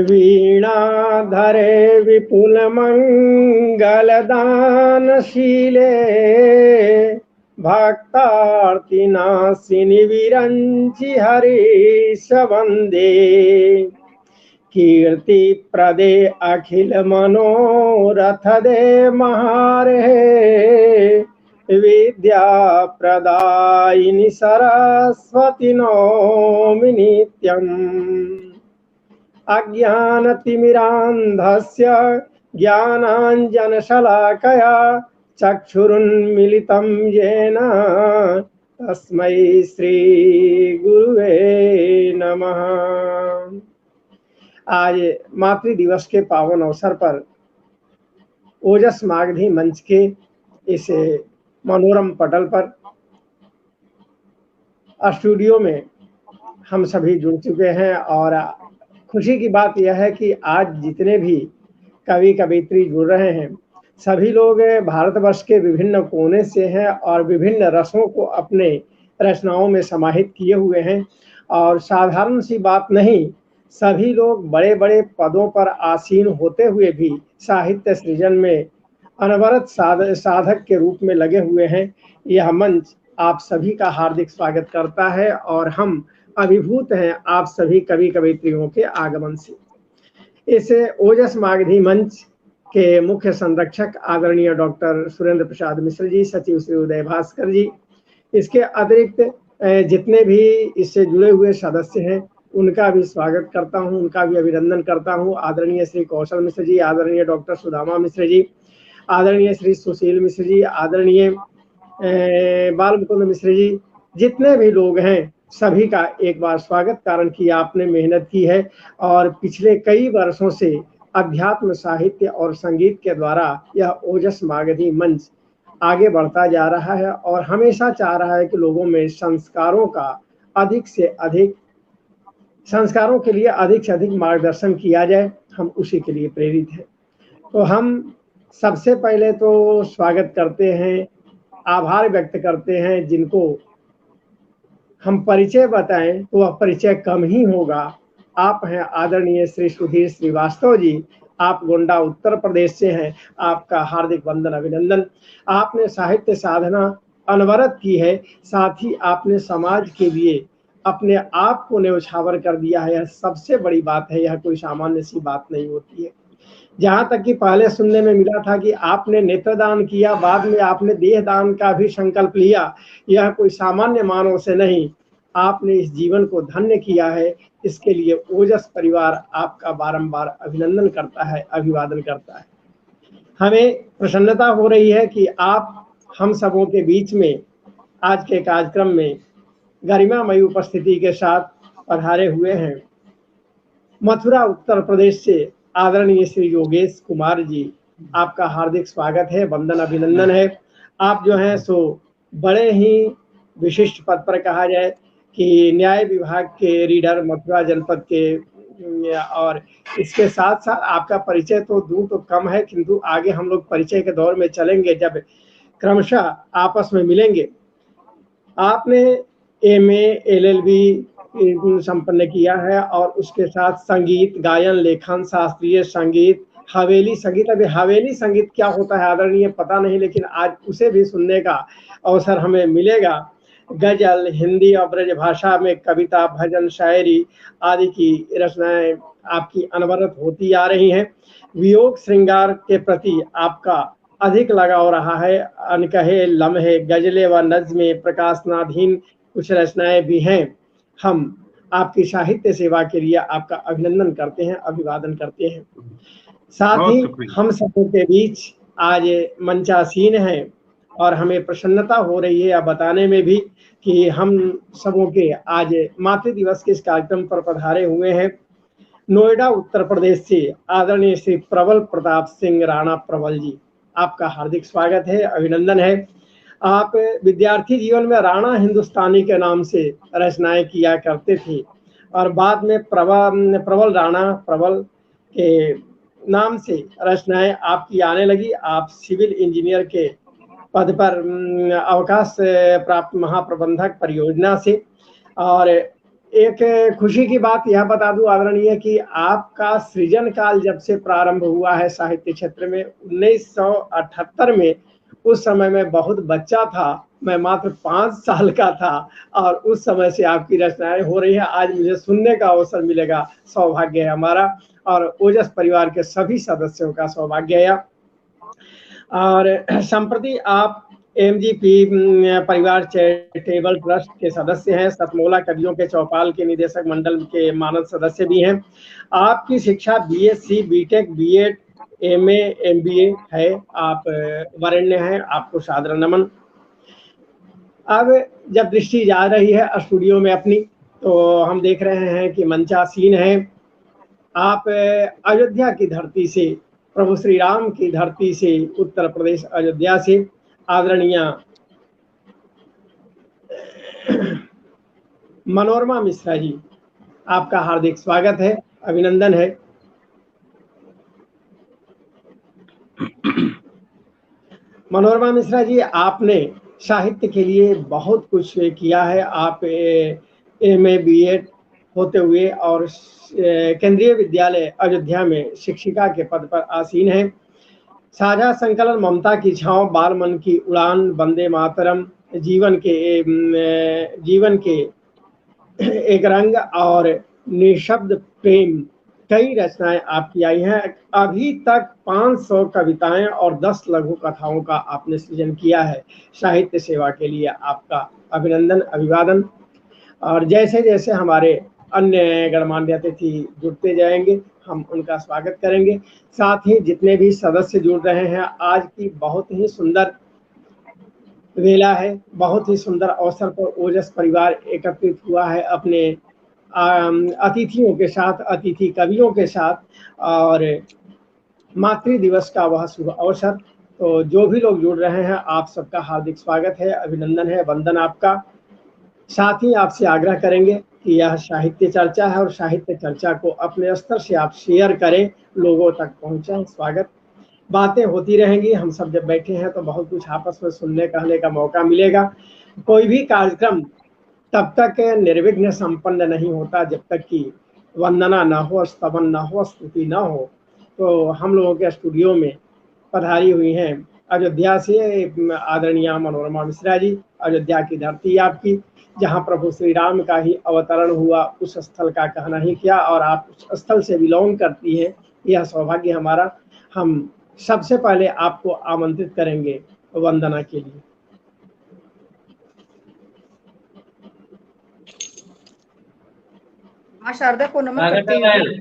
वीणाधरे विपुल मंगलदानशीले भक्तार्तिनाशिनि विरञ्चि हरीश वन्दे। कीर्ति प्रदे अखिल मनोरथ दे महारे विद्या प्रदायिनि सरस्वती नौमि नित्यम्। अज्ञानतिमिरान्धस्य ज्ञानाञ्जनशलाकया चक्षुरुन्मिलितं येन तस्मै श्री गुरुवे नमः। आज मातृ दिवस के पावन अवसर पर ओजस मागधी मंच के इस मनोरम पटल पर स्टूडियो में हम सभी जुड़ चुके हैं और खुशी की बात यह है कि आज जितने भी कवि कवियत्री जुड़ रहे हैं सभी लोग भारतवर्ष के विभिन्न कोने से हैं और विभिन्न रसों को अपने रचनाओं में समाहित किए हुए हैं। और साधारण सी बात नहीं, सभी लोग बड़े बड़े पदों पर आसीन होते हुए भी साहित्य सृजन में अनवरत साधक के रूप में लगे हुए हैं। यह मंच आप सभी का हार्दिक स्वागत करता है और हम अभिभूत हैं आप सभी कवि कवियत्रियों के आगमन से। इस ओजस मागधी मंच के मुख्य संरक्षक आदरणीय डॉक्टर सुरेंद्र प्रसाद मिश्र जी, सचिव श्री उदय भास्कर जी, इसके अतिरिक्त जितने भी इससे जुड़े हुए सदस्य हैं उनका भी स्वागत करता हूं, उनका भी अभिनंदन करता हूं। आदरणीय श्री कौशल मिश्र जी, आदरणीय डॉक्टर सुदामा मिश्र जी, आदरणीय श्री सुशील मिश्र जी, आदरणीय बाल मुकुंद मिश्र जी, जितने भी लोग हैं सभी का एक बार स्वागत। कारण कि आपने मेहनत की है और पिछले कई वर्षों से अध्यात्म साहित्य और संगीत के द्वारा यह ओजस मागधी मंच आगे बढ़ता जा रहा है और हमेशा चाह रहा है कि लोगों में संस्कारों के लिए अधिक से अधिक मार्गदर्शन किया जाए। हम उसी के लिए प्रेरित हैं। तो हम सबसे पहले तो स्वागत करते हैं, आभार व्यक्त करते हैं जिनको हम परिचय बताएं तो वह परिचय कम ही होगा। आप हैं आदरणीय श्री सुधीर श्रीवास्तव जी, आप गोंडा उत्तर प्रदेश से हैं। आपका हार्दिक वंदन अभिनंदन। आपने साहित्य साधना अनवरत की है, साथ ही आपने समाज के लिए अपने आप को न्यौछावर कर दिया है। यह सबसे बड़ी बात है, यह कोई सामान्य सी बात नहीं होती है। जहां तक कि पहले सुनने में मिला था कि आपने नेत्रदान किया, बाद में आपने देह दान का भी संकल्प लिया। यह कोई सामान्य मानव से नहीं, आपने इस जीवन को धन्य किया है। इसके लिए ओजस परिवार आपका बारंबार अभिनंदन करता है, अभिवादन करता है। हमें प्रसन्नता हो रही है कि आप हम सबों के बीच में आज के कार्यक्रम में गरिमामयी उपस्थिति के साथ पधारे हुए हैं। मथुरा उत्तर प्रदेश से आदरणीय श्री योगेश कुमार जी, आपका हार्दिक स्वागत है, वंदन अभिनंदन है। आप जो हैं सो बड़े ही विशिष्ट पद पर कहा जाए कि न्याय विभाग के रीडर मथुरा जनपद के, और इसके साथ साथ आपका परिचय तो दूर तो कम है, किंतु आगे हम लोग परिचय के दौर में चलेंगे जब क्रमशः आपस में मिलेंगे। आपने MA LLB संपन्न किया है और उसके साथ संगीत, गायन, लेखन, शास्त्रीय संगीत, हवेली संगीत। अभी हवेली संगीत क्या होता है आदरणीय पता नहीं, लेकिन आज उसे भी सुनने का अवसर हमें मिलेगा। गजल, हिंदी और ब्रज भाषा में कविता, भजन, शायरी आदि की रचनाएं आपकी अनवरत होती आ रही हैं। वियोग श्रृंगार के प्रति आपका अधिक लगाव रहा है। अनकहे लम्हे, गजले व नज़्में, प्रकाशनाधीन कुछ रचनाएं भी हैं। हम आपकी साहित्य सेवा के लिए आपका अभिनंदन करते हैं, अभिवादन करते हैं। साथ ही हम सबों के बीच आज मंचासीन हैं और हमें प्रसन्नता हो रही है यह बताने में भी कि हम सबों के आज मातृ दिवस के इस कार्यक्रम पर पधारे हुए हैं नोएडा उत्तर प्रदेश से आदरणीय श्री प्रबल प्रताप सिंह राणा प्रबल जी। आपका हार्दिक स्वागत है, अभिनंदन है। आप विद्यार्थी जीवन में राणा हिंदुस्तानी के नाम से रचनाएं किया करते थे और बाद में प्रबल राणा प्रबल के नाम से रचनाएं आपकी आने लगी। आप सिविल इंजीनियर के पद पर अवकाश प्राप्त महाप्रबंधक परियोजना से, और एक खुशी की बात यह बता दूं आदरणीय कि आपका सृजन काल जब से प्रारंभ हुआ है साहित्य क्षेत्र में 1978 में, उस समय मैं बहुत बच्चा था, मैं मात्र 5 साल का था और उस समय से आपकी रचनाएं हो रही है। आज मुझे सुनने का अवसर मिलेगा, सौभाग्य है हमारा और ओजस परिवार के सभी सदस्यों का सौभाग्य है। और संप्रति आप एमजीपी परिवार चैरिटेबल ट्रस्ट के सदस्य हैं, सतमोला कवियों के चौपाल के निदेशक मंडल के मानद सदस्य भी हैं। आपकी शिक्षा BSc, BTech, BEd, MA, MBA है, आप वरेण्य हैं, आपको सादर नमन। अब जब दृष्टि जा रही है स्टूडियो में अपनी, तो हम देख रहे हैं कि मंचासीन है। आप अयोध्या की धरती से, प्रभु श्री राम की धरती से, उत्तर प्रदेश अयोध्या से आदरणीय मनोरमा मिश्रा जी, आपका हार्दिक स्वागत है, अभिनंदन है। मनोरमा मिश्रा जी, आपने साहित्य के लिए बहुत कुछ किया है। आप एमए, बीएड होते हुए और केंद्रीय विद्यालय अयोध्या में शिक्षिका के पद पर आसीन हैं। साझा संकलन ममता की छांव, बाल मन की उड़ान, वंदे मातरम, जीवन के एक रंग और निशब्द प्रेम, कई रचनाएं आपकी आई हैं। अभी तक 500 कविताएं और 10 लघु कथाओं का आपने सृजन किया है। साहित्य सेवा के लिए आपका अभिनंदन, अभिवादन। और जैसे जैसे हमारे अन्य गणमान्य अतिथि जुड़ते जाएंगे, हम उनका स्वागत करेंगे। साथ ही जितने भी सदस्य जुड़ रहे हैं, आज की बहुत ही सुंदर वेला है, बहुत ही सुंदर अवसर पर ओजस परिवार एकत्रित हुआ है अपने अतिथियों के साथ, अतिथि कवियों के साथ, और मातृ दिवस का वह शुभ अवसर। तो जो भी लोग जुड़ रहे हैं, आप सबका हार्दिक स्वागत है, अभिनंदन है, वंदन आपका। साथ ही आपसे आग्रह करेंगे कि यह साहित्य चर्चा है और साहित्य चर्चा को अपने स्तर से आप शेयर करें, लोगों तक पहुंचाएं। स्वागत, बातें होती रहेंगी। हम सब जब बैठे हैं तो बहुत कुछ आपस में सुनने कहने का मौका मिलेगा। कोई भी कार्यक्रम तब तक निर्विघ्न संपन्न नहीं होता जब तक कि वंदना ना हो, स्तवन ना हो, स्तुति ना हो। तो हम लोगों के स्टूडियो में पधारी हुई हैं अयोध्या से आदरणीय मनोरमा मिश्रा जी। अयोध्या की धरती आपकी, जहां प्रभु श्री राम का ही अवतरण हुआ, उस स्थल का कहना ही क्या, और आप उस स्थल से बिलोंग करती हैं, यह सौभाग्य हमारा। हम सबसे पहले आपको आमंत्रित करेंगे वंदना के लिए। माँ शारदा को नमन करते हुए,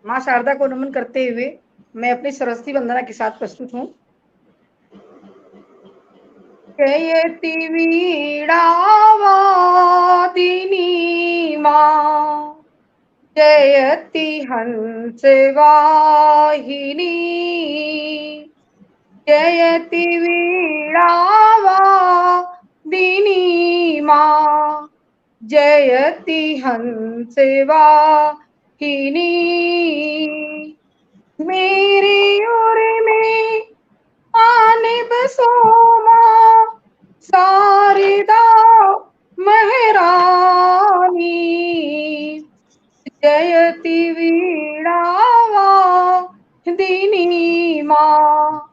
माँ शारदा को नमन करते हुए मैं अपनी सरस्वती वंदना के साथ प्रस्तुत हूँ। जयति वीणा वादिनी माँ, जयति हंस वाहिनी, जयति वीणा वादिनी माँ, जयति हंस वाहिनी। मेरे ओर में आने बसो माँ शारदा महारानी, जयति वीणा वादिनी माँ,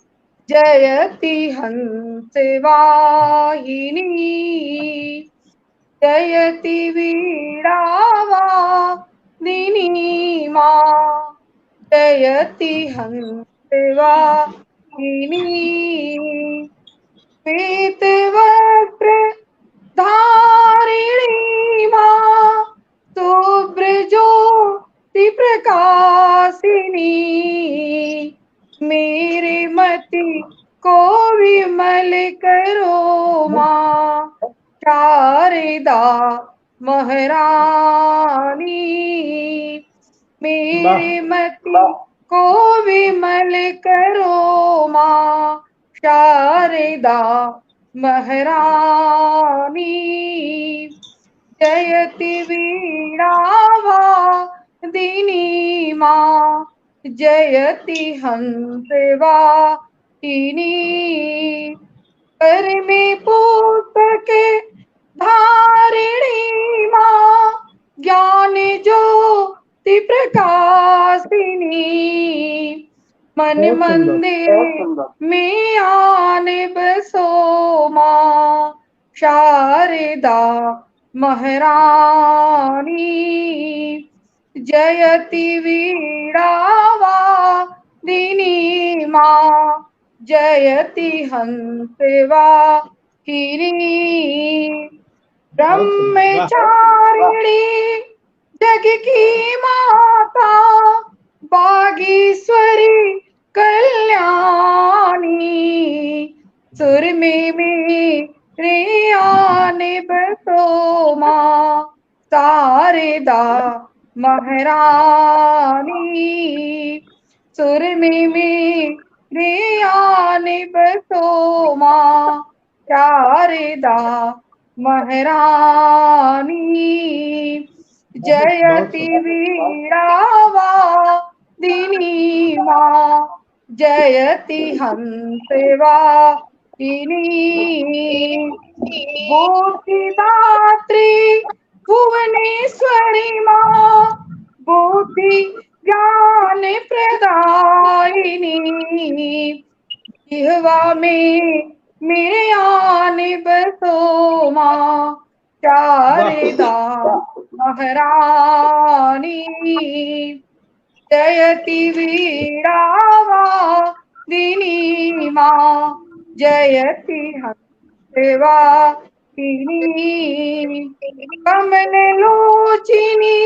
जयति हंस वाहिनी, जयति वीणा वादिनी माँ, जयति हंस वाहिनी। श्वेत वस्त्र धारिणी माँ, शुभ्र ज्योति प्रकाशिनी, मेरे मति को विमल करो माँ शारदा महारानी, मेरे मति को विमल करो माँ शारदा महारानी, जयति वीणा वादिनी माँ, जयति हंस वाहिनी। कर में पुष्प के धारिणी माँ, मन बहुत सुंदर। मंदिर में आने बसो माँ शारदा महारानी, जयति वीणावा दिनी माँ, जयति हंसवा हिनी, बहुत सुंदर, वाह। ब्रह्मचारिणी जग की माता, बागेश्वरी कल्याणी, सुर में मेरे आने बसो माँ शारदा महारानी, सुर में मेरे आने बसो माँ शारदा महारानी, बहुत जयति सुंदर। वीणावा दिनी माँ, जयति हंसवा हिनी, बुद्धिदात्री भुवनेश्वरी माँ, बुद्धि ज्ञान प्रदायिनी, जिह्वा में मेरे आने बसो माँ शारदा महारानी, जयति वीणावा दिनी माँ, जयति हंसवा हिनी, कमल लोचिनी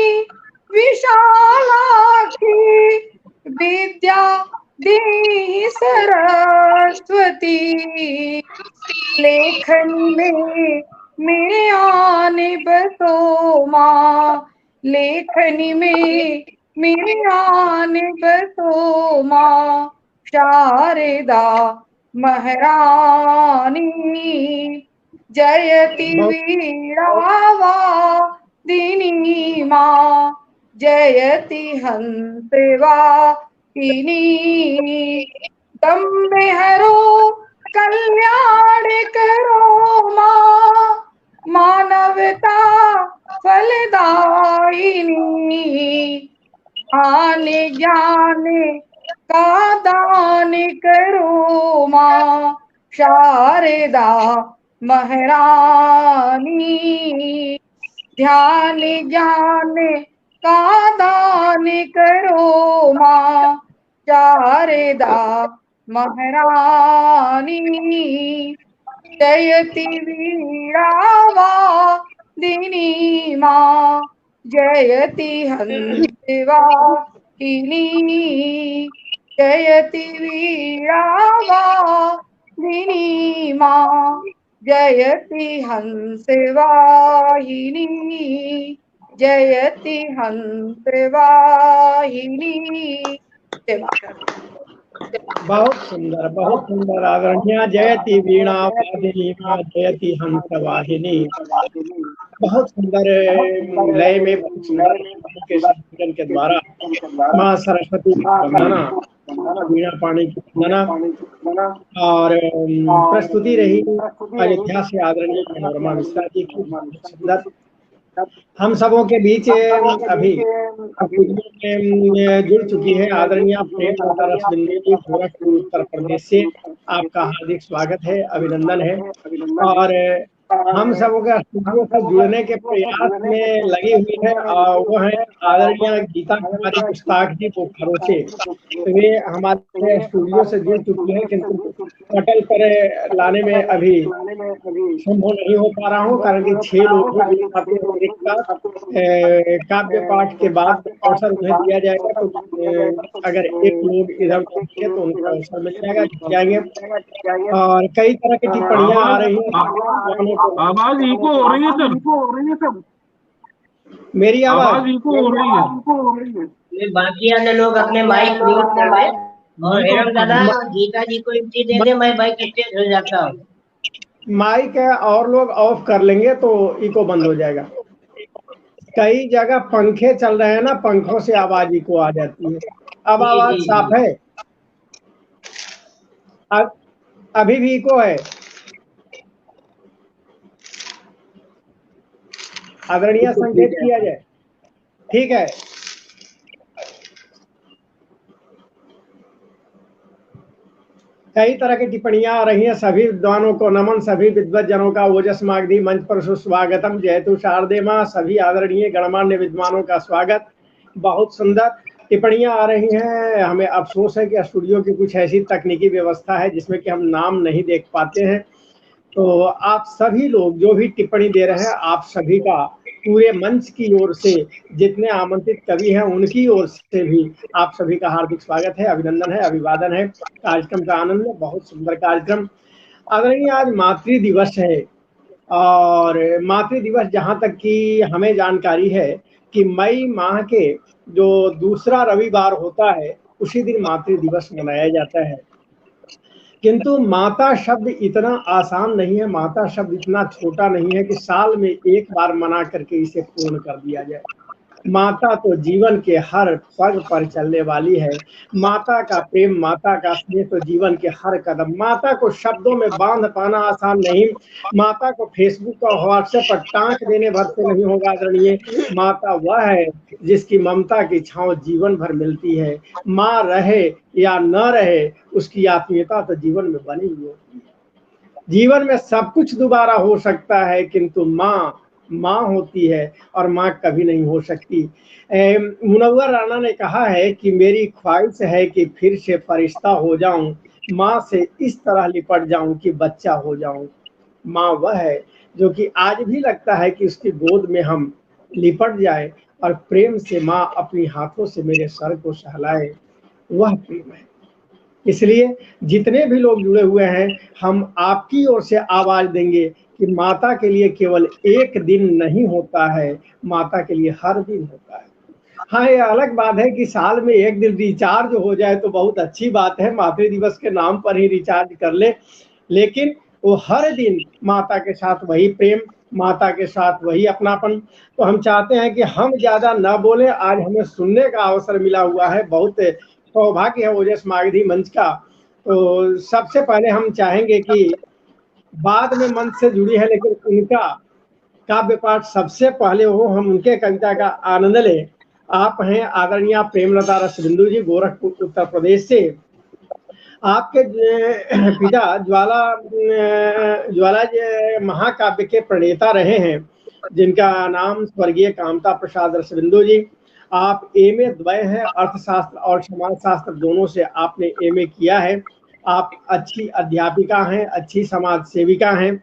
विशालाक्षी, विद्या देहि सरस्वती, लेखन में मेरे आने बसो माँ, लेखनी में मेरे आने बसो माँ शारदा महारानी, जयति वीणावा दिनी माँ, जयति हंसवा हिनी, दम्बे हरो कल्याण करो माँ, मानवता फलदायिनी, आने ज्ञान का दान करो माँ शारदा महारानी, ध्यान ज्ञान का दान करो माँ शारदा महारानी, जयति वीणावा दिनी माँ, जयति हंसवा हिनी, जयति वीणावा दिनी माँ, जयति हंसवा हिनी, जयति हंसवा हिनी। जय माता दी। बहुत सुंदर आदरणीय। जयति वीणा वादिनी माँ, जयति हंसवाहिनी। बहुत सुंदर लय में, बहुत सुंदर के संयोजन के द्वारा माँ सरस्वती की वंदना, वीणा पाणी की वंदना और प्रस्तुति रही अयोध्या से आदरणीय मनोरमा मिश्रा जी की। बहुत सुंदर। हम सबों के बीच अभी जुड़ चुकी है आदरणीय प्रेम रस बिंदु जी, गोरखपुर उत्तर प्रदेश से। आपका हार्दिक स्वागत है, अभिनंदन है। और हम सबों के स्टूडियो से जुड़ने के प्रयास में लगी हुई है और वो है आदरणीय गीता कुमारी पुस्ताक जी बोकारो से। वे हमारे स्टूडियो से जुड़ चुकी है, किंतु पटल पर लाने में अभी संभव नहीं हो पा रहा हूँ, कारण कि 6 लोग काव्य पाठ के बाद अवसर उन्हें दिया जाएगा। तो अगर एक लोग इधर पहुंचे तो उनको अवसर मिल जाएगा, जाएंगे। और कई तरह की टिप्पणियां आ रही हैं। आवाज इको हो रही है सर, मेरी आवाज इको हो रही है। बाकी अन्य लोग अपने माइक म्यूट कर लें और एवं दादा गीता जी को इतनी दे दे, मैं माइक स्टेज हो जाता हूँ। माइक और लोग ऑफ कर लेंगे तो इको बंद हो जाएगा। कई जगह पंखे चल रहे हैं ना, पंखों से आवाज इको आ जाती है। अब आवाज साफ है? अभी भी इको है? आदरणीय संकेत किया जाए। ठीक है। कई तरह की टिप्पणियां आ रही हैं। सभी विद्वानों को नमन, सभी विद्वत जनों का ओजस मागधी मंच पर सुस्वागतम। जयतु शारदे मां, सभी आदरणीय गणमान्य विद्वानों का स्वागत। बहुत सुंदर टिप्पणियां आ रही हैं। हमें अफसोस है कि स्टूडियो की कुछ ऐसी तकनीकी व्यवस्था है जिसमें कि हम नाम नहीं देख पाते हैं। तो आप सभी लोग जो भी टिप्पणी दे रहे हैं, आप सभी का पूरे मंच की ओर से, जितने आमंत्रित कवि हैं उनकी ओर से भी आप सभी का हार्दिक स्वागत है, अभिनंदन है, अभिवादन है। कार्यक्रम का आनंद है, बहुत सुंदर कार्यक्रम। आदरणीय, आज मातृ दिवस है और मातृ दिवस जहाँ तक कि हमें जानकारी है कि मई माह के जो दूसरा रविवार होता है उसी दिन मातृ दिवस मनाया जाता है। किंतु माता शब्द इतना आसान नहीं है, माता शब्द इतना छोटा नहीं है कि साल में एक बार मना करके इसे पूर्ण कर दिया जाए। माता तो जीवन के हर पग पर चलने वाली है। माता का प्रेम, माता का स्नेह तो जीवन के हर कदम। माता को शब्दों में बांध पाना आसान नहीं। माता को फेसबुक और व्हाट्सएप पर टाँक देने भर से नहीं होगा आदरणीय। माता वह है जिसकी ममता की छांव जीवन भर मिलती है। माँ रहे या न रहे, उसकी आत्मीयता तो जीवन में बनी हुई होती है। जीवन में सब कुछ दोबारा हो सकता है, किंतु माँ माँ होती है और माँ कभी नहीं हो सकती। मुनव्वर राणा ने कहा है कि मेरी ख्वाहिश है कि फिर से फरिश्ता हो जाऊं, माँ से इस तरह लिपट जाऊं कि बच्चा हो जाऊं। माँ वह है जो कि आज भी लगता है कि उसकी गोद में हम लिपट जाए और प्रेम से माँ अपनी हाथों से मेरे सर को सहलाए। वह प्रेम है। इसलिए जितने भी लोग जुड़े हुए हैं, हम आपकी ओर से आवाज देंगे कि माता के लिए केवल एक दिन नहीं होता है, माता के लिए हर दिन होता है। हाँ, ये अलग बात है कि साल में एक दिन रिचार्ज हो जाए तो बहुत अच्छी बात है, मातृ दिवस के नाम पर ही रिचार्ज कर ले, लेकिन वो हर दिन माता के साथ वही प्रेम, माता के साथ वही अपनापन। तो हम चाहते हैं कि हम ज्यादा न बोले, आज हमें सुनने का अवसर मिला हुआ है, बहुत सौभाग्य है ओजस मागधी मंच का। तो सबसे पहले हम चाहेंगे कि बाद में मंच से जुड़ी है लेकिन उनका काव्य पाठ सबसे पहले हो, हम उनके कविता का आनंद लें। आप हैं आदरणीय प्रेमलता रसबिंदु जी, गोरखपुर उत्तर प्रदेश से। आपके पिता ज्वाला महाकाव्य के प्रणेता रहे हैं, जिनका नाम स्वर्गीय कामता प्रसाद रसबिंदु जी। आप एमए द्वय हैं, अर्थशास्त्र और समाज शास्त्र दोनों से आपने एमए किया है। आप अच्छी अध्यापिका हैं, अच्छी समाज सेविका हैं।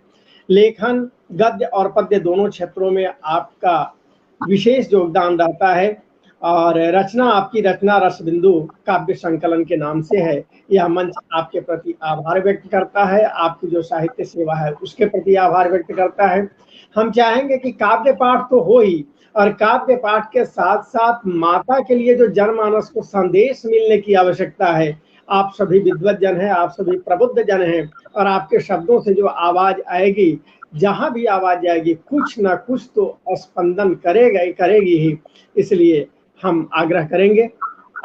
लेखन, गद्य और पद्य दोनों क्षेत्रों में आपका विशेष योगदान रहता है और रचना, आपकी रचना रसबिंदु काव्य संकलन के नाम से है। यह मंच आपके प्रति आभार व्यक्त करता है, आपकी जो साहित्य सेवा है उसके प्रति आभार व्यक्त करता है। हम चाहेंगे कि काव्य पाठ तो हो ही, और काव्य पाठ के साथ साथ माता के लिए जो जनमानस को संदेश मिलने की आवश्यकता है। आप सभी विद्वत जन हैं, आप सभी प्रबुद्ध जन हैं, और आपके शब्दों से जो आवाज आएगी, जहां भी आवाज जाएगी, कुछ ना कुछ तो स्पंदन करेगी ही। इसलिए हम आग्रह करेंगे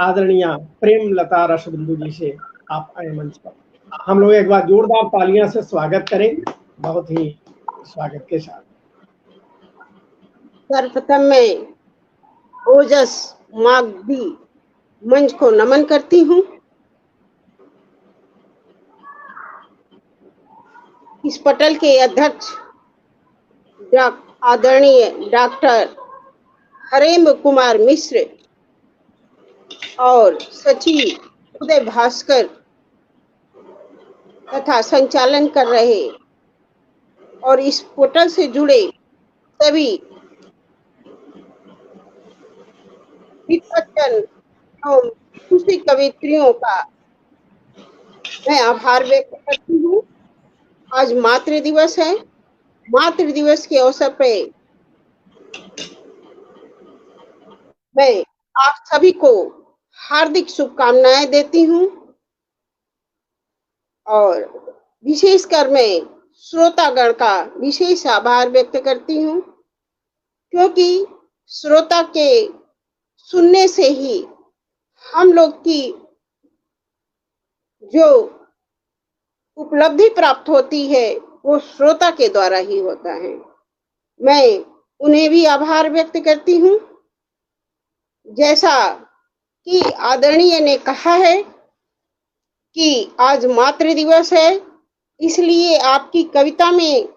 आदरणीय प्रेमलता रसबिंदु जी से, आप आए मंच पर। हम लोग एक बार जोरदार तालियां से स्वागत करें, बहुत ही स्वागत के साथ। सर्वप्रथम मैं ओजस मागधी मंच को नमन करती हूँ। इस पटल के अध्यक्ष आदरणीय डॉक्टर हरेंद्र कुमार मिश्र और सचिव उदय भास्कर तथा संचालन कर रहे और इस पोर्टल से जुड़े सभी विद्वत और दूसरी कवित्रियों का मैं आभार व्यक्त करती हूँ। आज मातृ दिवस है। मातृ दिवस के अवसर पे मैं आप सभी को हार्दिक शुभकामनाएं देती हूँ और विशेषकर मैं श्रोतागण का विशेष आभार व्यक्त करती हूँ, क्योंकि श्रोता के सुनने से ही हम लोग की जो उपलब्धि प्राप्त होती है वो श्रोता के द्वारा ही होता है। मैं उन्हें भी आभार व्यक्त करती हूँ। जैसा कि आदरणीय ने कहा है कि आज मातृ दिवस है, इसलिए आपकी कविता में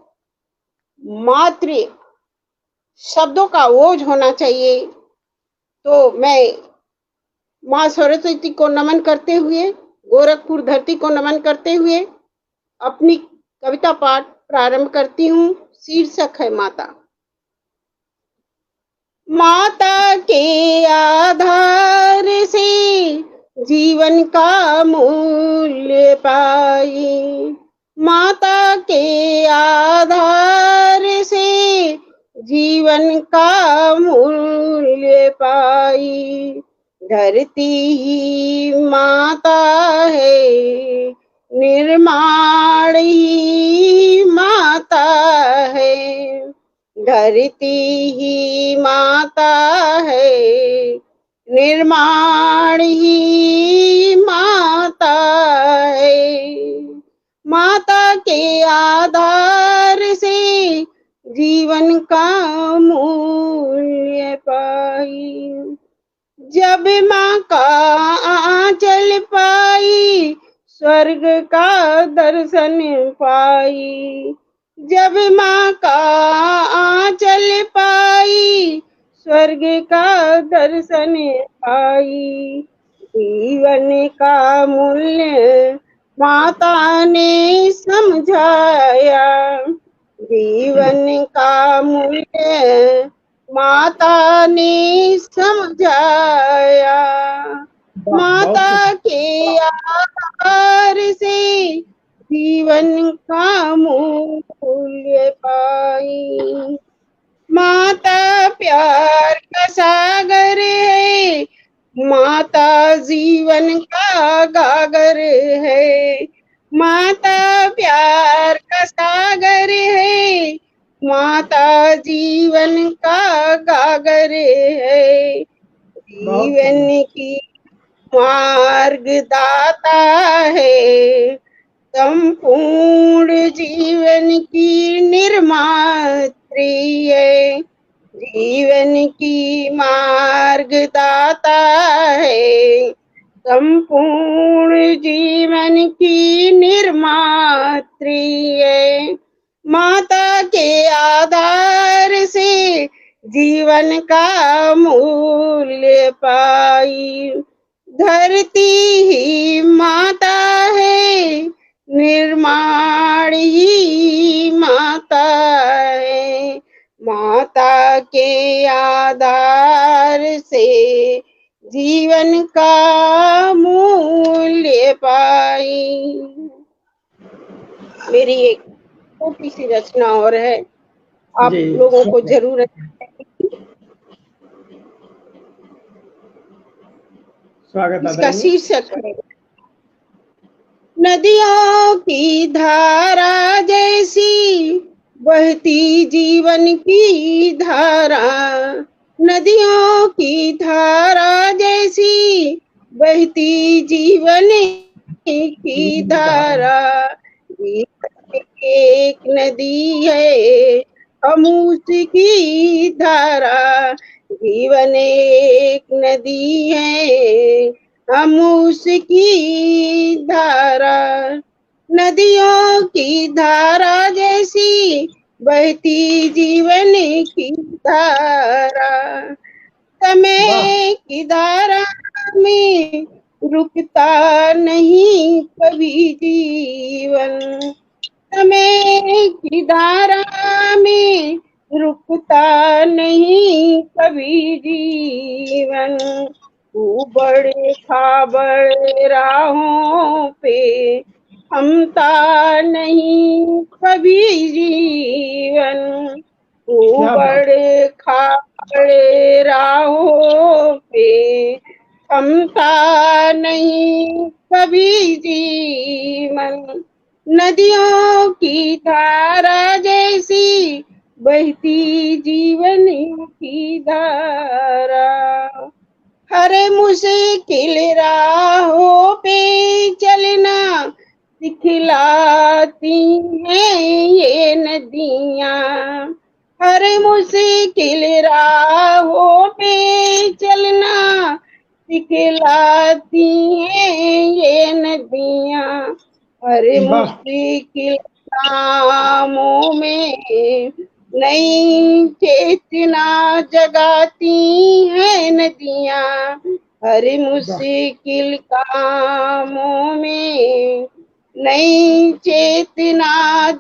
मातृ शब्दों का ओज होना चाहिए। तो मैं माँ सरस्वती को नमन करते हुए, गोरखपुर धरती को नमन करते हुए अपनी कविता पाठ प्रारंभ करती हूँ। शीर्षक है माता। माता के आधार से जीवन का मूल्य पाई, माता के आधार से जीवन का मूल्य पाई। धरती ही माता है, निर्माण ही माता है। धरती ही माता है, निर्माण ही माता है। माता के आधार से जीवन का मूल्य पाई। जब माँ का आंचल पाई, स्वर्ग का दर्शन पाई। जब माँ का आंचल पाई, स्वर्ग का दर्शन पाई। जीवन का मूल्य माता ने समझाया, जीवन का मूल्य माता ने समझाया। माता के आधार से जीवन का मूल्य पाई। माता प्यार का सागर है, माता जीवन का गागर है। माता प्यार का सागर है, माता जीवन का गागर है। जीवन की मार्ग दाता है, संपूर्ण जीवन की निर्मात्री है। जीवन की मार्ग दाता है, संपूर्ण जीवन की निर्मात्री है। माता के आधार से जीवन का मूल्य पाई। धरती ही माता है, निर्माण ही माता है। माता के आधार से जीवन का मूल्य पाई। मेरी एक छोटी सी रचना और है, आप लोगों को जरूरत है। स्वागत है। इसका शीर्षक है नदियों की धारा जैसी बहती जीवन की धारा। नदियों की धारा जैसी बहती जीवन की धारा। एक नदी है हम उसकी धारा, जीवन एक नदी है हम उसकी धारा। नदियों की धारा जैसी बहती जीवन की धारा। समय की धारा में रुकता नहीं कभी जीवन। समय की धारा में रुकता नहीं कभी जीवन। बड़े खाबड़ राहों पे थमता नहीं कभी जीवन। बड़े खाबड़ राहों पे थमता नहीं कभी जीवन। नदियों की धारा जैसी बहती जीवन की धारा। हर मुश्किल राहों पे चलना सिखलाती हैं ये नदियाँ। हर मुश्किल राहों पे चलना सिखलाती हैं ये नदियाँ, अरे मुश्किल कामों में नई चेतना जगाती हैं नदियाँ, हर मुश्किल कामों में नई चेतना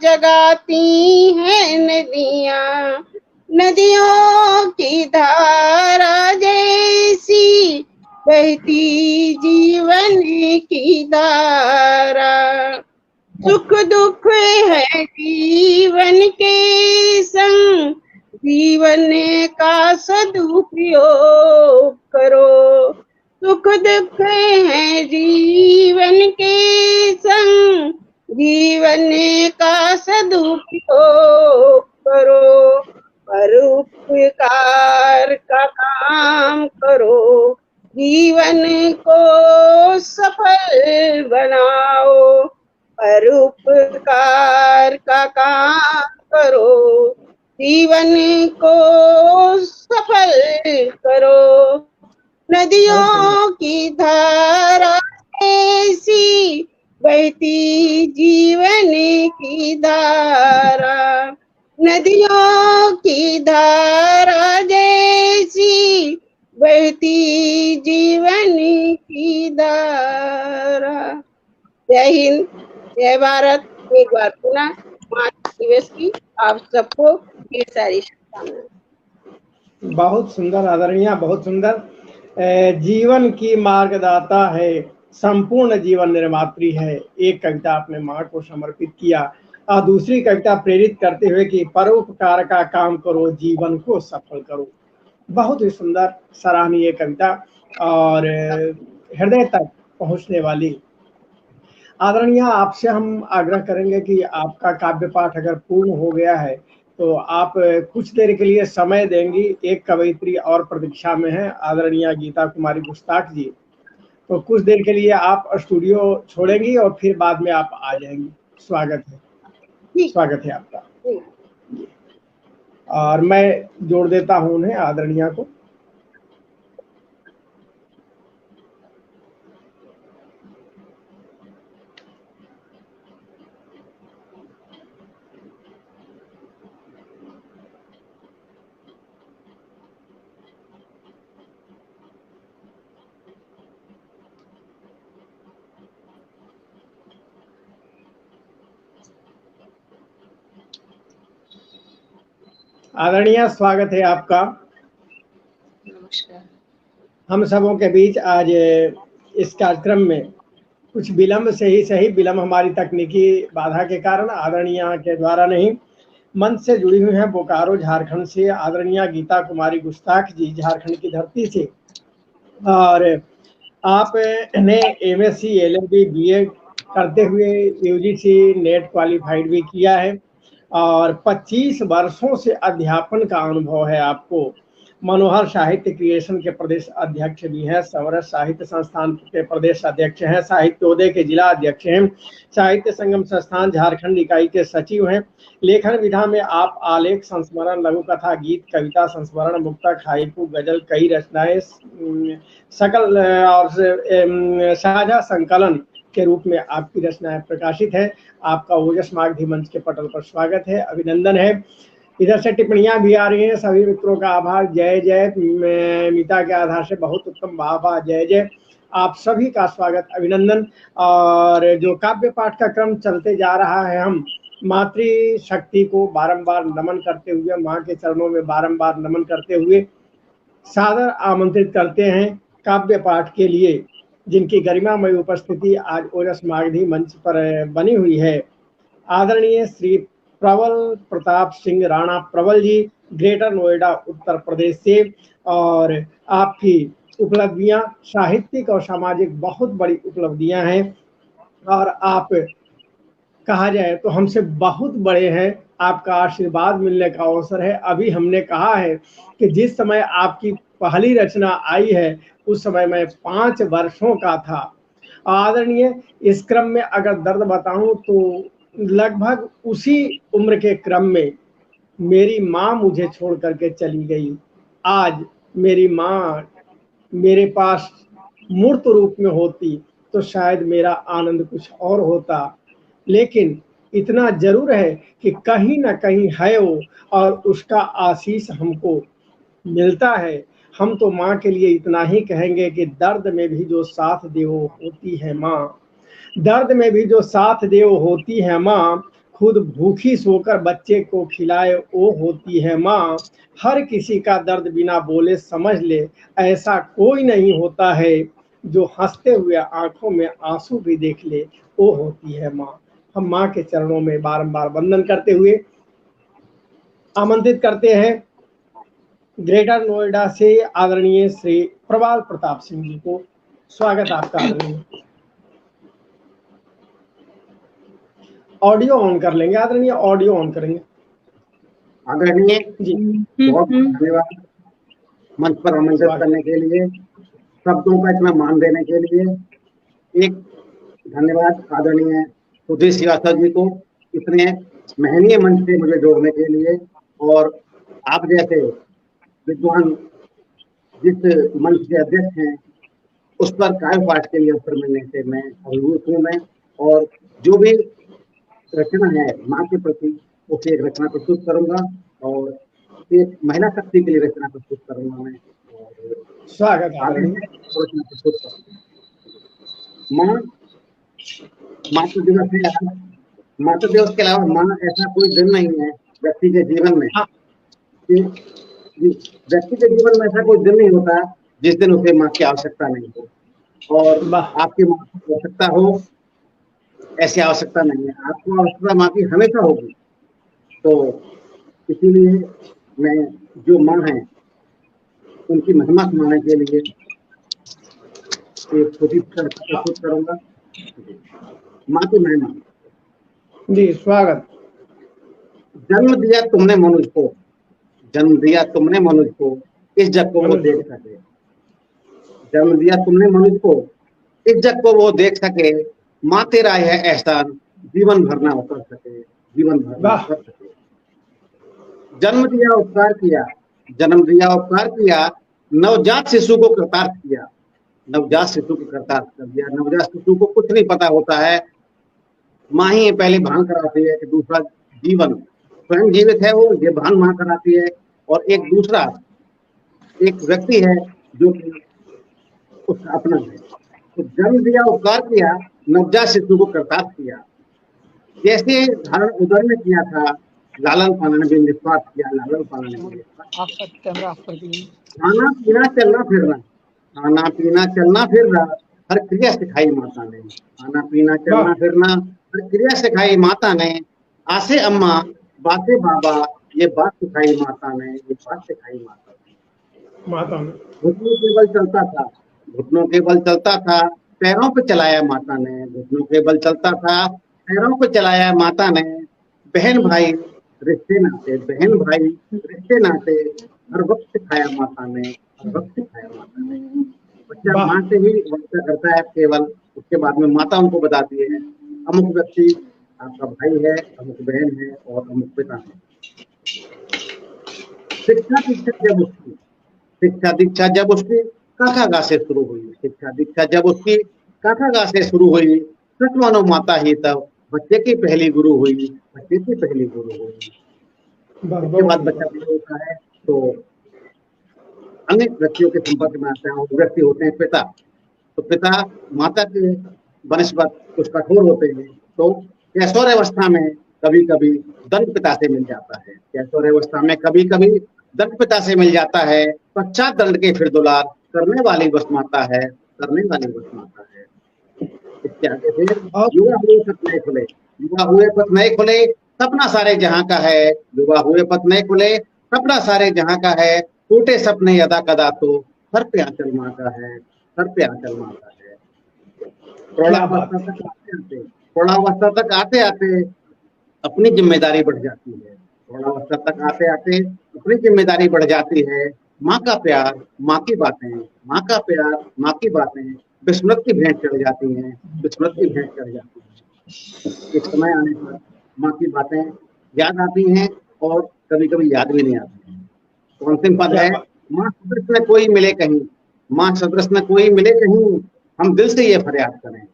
जगाती हैं नदियाँ, नदियों की धारा जैसी बहती जीवन की धारा, सुख दुख है जीवन के संग, जीवन का सदुपयोग करो, सुख दुख है जीवन के संग, जीवन का सदुपयोग करो, परोपकार का काम करो, जीवन को सफल बनाओ, परोपकार का काम करो, जीवन को सफल करो, नदियों की धारा ऐसी बहती जीवन की धारा, नदियों की धारा जैसी बहती जीवन की धारा। जय हिंद, जय भारत। एक बार पुनः मातृ दिवस की आप सबको ढेर सारी शुभकामनाएं। बहुत सुंदर आदरणीय, बहुत सुंदर। जीवन की मार्गदाता है, संपूर्ण जीवन निर्मात्री है। एक कविता आपने माँ को समर्पित किया और दूसरी कविता प्रेरित करते हुए कि परोपकार का काम करो, जीवन को सफल करो। बहुत ही सुंदर, सराहनीय कविता और हृदय तक पहुंचने वाली। आदरणीय, आपसे हम आग्रह करेंगे कि आपका काव्य पाठ अगर पूर्ण हो गया है तो आप कुछ देर के लिए समय देंगी। एक कवयित्री और प्रतीक्षा में है, आदरणीय गीता कुमारी गुस्ताख जी। तो कुछ देर के लिए आप स्टूडियो छोड़ेंगी और फिर बाद में आप आ जाएंगी। स्वागत है, स्वागत है आपका। और मैं जोड़ देता हूं उन्हें, आदरणीय को। आदरणीय, स्वागत है आपका। नमस्कार। हम सबों के बीच आज इस कार्यक्रम में कुछ विलंब से ही सही, विलंब हमारी तकनीकी बाधा के कारण आदरणीय के द्वारा नहीं, मंच से जुड़ी हुई हैं बोकारो झारखंड से आदरणीय गीता कुमारी गुस्ताख जी, झारखंड की धरती से। और आपने MSc LLB BA करते हुए UGC नेट क्वालिफाइड भी किया है और 25 वर्षों से अध्यापन का अनुभव है आपको। मनोहर साहित्य क्रिएशन के प्रदेश अध्यक्ष भी हैं, समरस साहित्य संस्थान के प्रदेश अध्यक्ष हैं, साहित्योदय के जिला अध्यक्ष हैं, साहित्य संगम संस्थान झारखंड इकाई के सचिव हैं। लेखन विधा में आप आलेख संस्मरण, लघु कथा, गीत, कविता संस्मरण, मुक्तक, हाइकू, गजल, कई रचनाएं, सकल और साझा संकलन के रूप में आपकी रचनाएं प्रकाशित है। आपका ओजस मागधी मंच के पटल पर स्वागत है, अभिनंदन है। इधर से टिप्पणियां भी आ रही हैं, सभी मित्रों का आभार। जय जय, मिता के आधार से बहुत उत्तम, वाह, जय जय। आप सभी का स्वागत, अभिनंदन। और जो काव्य पाठ का क्रम चलते जा रहा है, हम मातृशक्ति को बारंबार नमन करते हुए, माँ के चरणों में बारंबार नमन करते हुए सादर आमंत्रित करते हैं काव्य पाठ के लिए, जिनकी गरिमामय उपस्थिति आज ओजस मागधी मंच पर बनी हुई है। आदरणीय श्री प्रबल प्रताप सिंह राणा प्रबल जी, ग्रेटर नोएडा उत्तर प्रदेश से। और आपकी उपलब्धियां साहित्यिक और सामाजिक बहुत बड़ी उपलब्धियां हैं और आप कहा जाए तो हमसे बहुत बड़े हैं। आपका आशीर्वाद मिलने का अवसर है। अभी हमने कहा है कि जिस समय आपकी पहली रचना आई है उस समय मैं 5 वर्षों का था। आदरणीय, इस क्रम में अगर दर्द बताऊं तो लगभग उसी उम्र के क्रम में मेरी माँ मुझे छोड़ करके चली गई। आज मेरी माँ मेरे पास मूर्त रूप में होती तो शायद मेरा आनंद कुछ और होता। लेकिन इतना जरूर है कि कहीं ना कहीं है वो, और उसका आशीष हमको मिलता है। हम तो माँ के लिए इतना ही कहेंगे कि दर्द में भी जो साथ दे वो होती है माँ। दर्द में भी जो साथ दे वो होती है माँ। खुद भूखी सोकर बच्चे को खिलाए वो होती है माँ। हर किसी का दर्द बिना बोले समझ ले, ऐसा कोई नहीं होता है। जो हंसते हुए आंखों में आंसू भी देख ले वो होती है माँ। हम माँ के चरणों में बारंबार वंदन करते हुए आमंत्रित करते हैं ग्रेटर नोएडा से आदरणीय श्री प्रबाल प्रताप सिंह जी को। स्वागत आपका आदरणीय। ऑडियो ऑन कर लेंगे आदरणीय, ऑडियो ऑन करेंगे। आदरणीय जी बहुत धन्यवाद मंच पर आमंत्रित करने के लिए, शब्दों का इतना मान देने के लिए। एक धन्यवाद आदरणीय सुधीर श्रीवास्तव जी को इतने महनीय मंच से मुझे जोड़ने के लिए, और आप जैसे विद्वान जिस मंच के अध्यक्ष हैं उस पर कार्यपाठ के लिए अवसर मिलने से मैं अभिभूत हूँ। मैं और जो भी रचना है माँ के प्रति उसे एक रचना प्रस्तुत करूंगा, और एक महिला शक्ति के लिए रचना प्रस्तुत करूंगा मैं। स्वागत है। रचना प्रस्तुत करूंगा। मातृ दिवस है आज। मातृ दिवस के अलावा माँ ऐसा कोई दिन नहीं है व्यक्ति के जीवन में। व्यक्ति के जीवन में ऐसा कोई दिन नहीं होता जिस दिन उसे माँ की आवश्यकता नहीं हो, और आपकी माँ की आवश्यकता हो ऐसी आवश्यकता नहीं है। आपको आवश्यकता माँ की हमेशा होगी। तो इसीलिए मैं जो माँ है उनकी महिमा सुनाने के लिए एक छोटी प्रस्तुत करूंगा। माँ की महिमा। जी स्वागत। जन्म दिया तुमने मनुष्य को, जन्म दिया तुमने मनुष्य को, इस जग को वो देख सके। जन्म दिया तुमने मनुष्य को, इस जग को वो देख सके। माँ तेरा है एहसान, जीवन भर ना उतर सके, जीवन भर ना उतर सके। जन्म दिया उपकार किया, जन्म दिया उपकार किया, नवजात शिशु को कृतार्थ किया, नवजात शिशु को कृतार्थ कर दिया। नवजात शिशु को कुछ नहीं पता होता है, माँ ही पहले भान कराती है कि दूसरा जीवन स्वयं जीवित है, वो ये भान माँ कराती है। और एक दूसरा एक व्यक्ति है जो कि उसका अपना है। तो जन्म दिया उपकार किया, नवजात शिशु को कृतार्थ किया। जैसे धारण उदर ने किया था, लालन पालन भी निस्वार्थ किया, लालन पालन भी निस्वार्थ। खाना पीना चलना फिरना, खाना पीना चलना फिरना हर क्रिया सिखाई माता ने। खाना पीना चलना फिरना हर क्रिया सिखाई माता ने। आसे अम्मा बाते बाबा, ये बात सिखाई माता ने, ये बात सिखाई माता ने। घुटनों के बल चलता था, घुटनों के बल चलता था, पैरों पे चलाया माता ने। घुटनों के बल चलता था, पैरों पे चलाया माता ने। बहन भाई रिश्ते नाते, बहन भाई रिश्ते नाते हर वक्त सिखाया माता ने, हर वक्त सिखाया माता ने। बच्चा माँ से ही वर्षा करता है केवल, उसके बाद में माता उनको बताती है अमुक व्यक्ति आपका भाई है, अमुक बहन है और अमुक पिता है। शिक्षा दीक्षा जब उसकी, शिक्षा दीक्षा जब उसकी काका गा से शुरू हुई, शिक्षा दीक्षा जब उसकी काका गा से शुरू हुई। सच मानो माता ही तब बच्चे की पहली गुरु हुई, बच्चे की पहली गुरु हुई। इसके बाद बच्चा बड़ा होता है तो अन्य व्यक्तियों के संपर्क में आता है, वो व्यक्ति होते हैं पिता। तो पिता माता के बनस्पत कुछ कठोर होते हैं, तो कैशोरावस्था में कभी कभी दंड पिता से मिल जाता है, कैशोरावस्था में कभी कभी दंड पिता से मिल जाता है। पश्चात दंड के फिर दुलार करने वाली बस माता है, करने वाली बस माता है। इसके आगे फिर युवा हुए पथ नए खुले, युवा हुए पथ नए खुले, सपना सारे जहां का है। युवा हुए पथ नए खुले, सपना सारे जहां का है। टूटे सपने यदा कदा तो सर पे आंचल माँ का है, सर पे आंचल माँ का है। प्रौढ़ावस्था तक आते आते अपनी जिम्मेदारी बढ़ जाती है, प्रौढ़ावस्था तक आते आते अपनी जिम्मेदारी बढ़ जाती है। माँ का प्यार, माँ की बातें, माँ का प्यार, माँ की बातें विस्मृत की भेंट चढ़ जाती हैं, विस्मृत की भेंट चढ़ जाती है। एक समय आने पर माँ की बातें याद आती हैं और कभी कभी याद भी नहीं आती हैं। कौन सी पद है, माँ सदृश में कोई मिले कहीं, माँ सदृश न कोई मिले कहीं, हम दिल से ये फरियाद करें।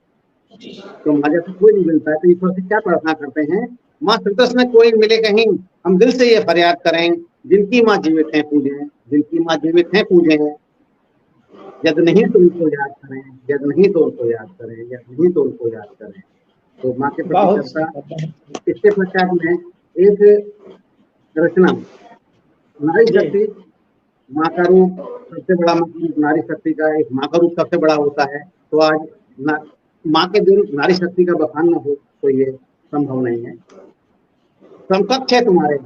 तो माँ जैसे कोई नहीं मिलता है तो ईश्वर से क्या प्रार्थना करते हैं, माँ सदृश न कोई मिले कहीं, हम दिल से ये फरियाद करें, जिनकी माँ जीवित है पूजें, जिनकी माँ जीवित है पूजें, यदि नहीं तो उनको याद करें, यदि नहीं तो उनको याद करें, यदि नहीं तो उनको याद करें। तो माँ के प्रति बहुत श्रद्धा। इसके पश्चात में एक रचना, नारी जी शक्ति, माँ का रूप सबसे बड़ा, नारी शक्ति का एक माँ का रूप सबसे बड़ा होता है। तो आज माँ के दिन नारी शक्ति का बखान न हो तो ये संभव नहीं है। समकक्ष है तुम्हारे।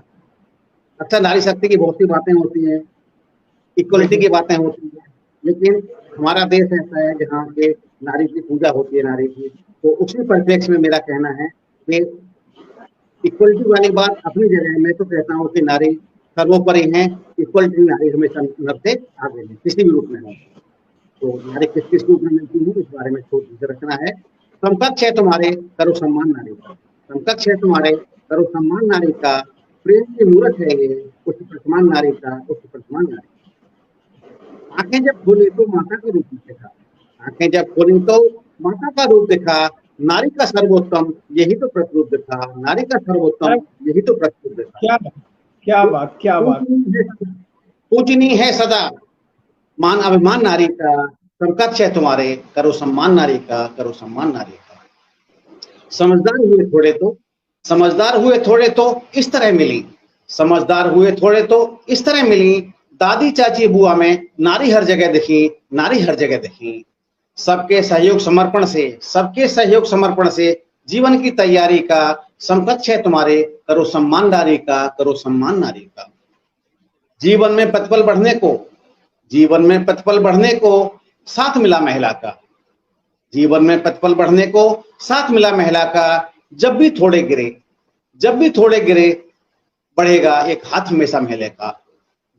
अच्छा, नारी शक्ति की बहुत सी बातें होती हैं, इक्वलिटी की बातें होती हैं, लेकिन हमारा देश ऐसा है जहाँ के नारी की पूजा होती है, नारी की। तो उसी परिप्रेक्ष्य में मेरा कहना है कि इक्वलिटी वाली बात अपनी जगह है। मैं तो कहता हूँ कि नारी सर्वोपरि है, इक्वलिटी नारी हमेशा नर से आगे है, किसी भी रूप में हो। तो नारी किस किस रूप में मिलती है इस बारे में छोटी सी रचना है। समकक्ष है तुम्हारे, करो सम्मान नारी का। समकक्ष है तुम्हारे, करो सम्मान नारी का, प्रेम की मूर्त है ये, उच्च प्रतिमान नारी का, उच्च प्रतिमान नारी। आंखें जब खोली तो माता का रूप दिखा, आंखें जब खोली तो माता का रूप दिखा, नारी का सर्वोत्तम यही तो प्रतिरूप दिखा, नारी का सर्वोत्तम यही तो प्रतिरूप दिखा। क्या बात, क्या बात, क्या बात। पूजनीय है सदा मान अभिमान नारी का, समकक्ष है तुम्हारे, करो सम्मान नारी का, करो सम्मान नारी का। समझदार हुए थोड़े तो, समझदार हुए थोड़े तो इस तरह मिली, समझदार हुए थोड़े तो इस तरह मिली, दादी चाची बुआ में नारी हर जगह दिखी, नारी हर जगह दिखी। सबके सहयोग समर्पण से, सबके सहयोग समर्पण से जीवन की तैयारी का, समकक्ष है तुम्हारे, करो सम्मान नारी का, करो सम्मान नारी का। जीवन में प्रतिफल बढ़ने को, जीवन में प्रतिफल बढ़ने को साथ मिला महिला का, जीवन में प्रतिफल बढ़ने को साथ मिला महिला का। जब भी थोड़े गिरे, जब भी थोड़े गिरे बढ़ेगा एक हाथ हमेशा महिला का,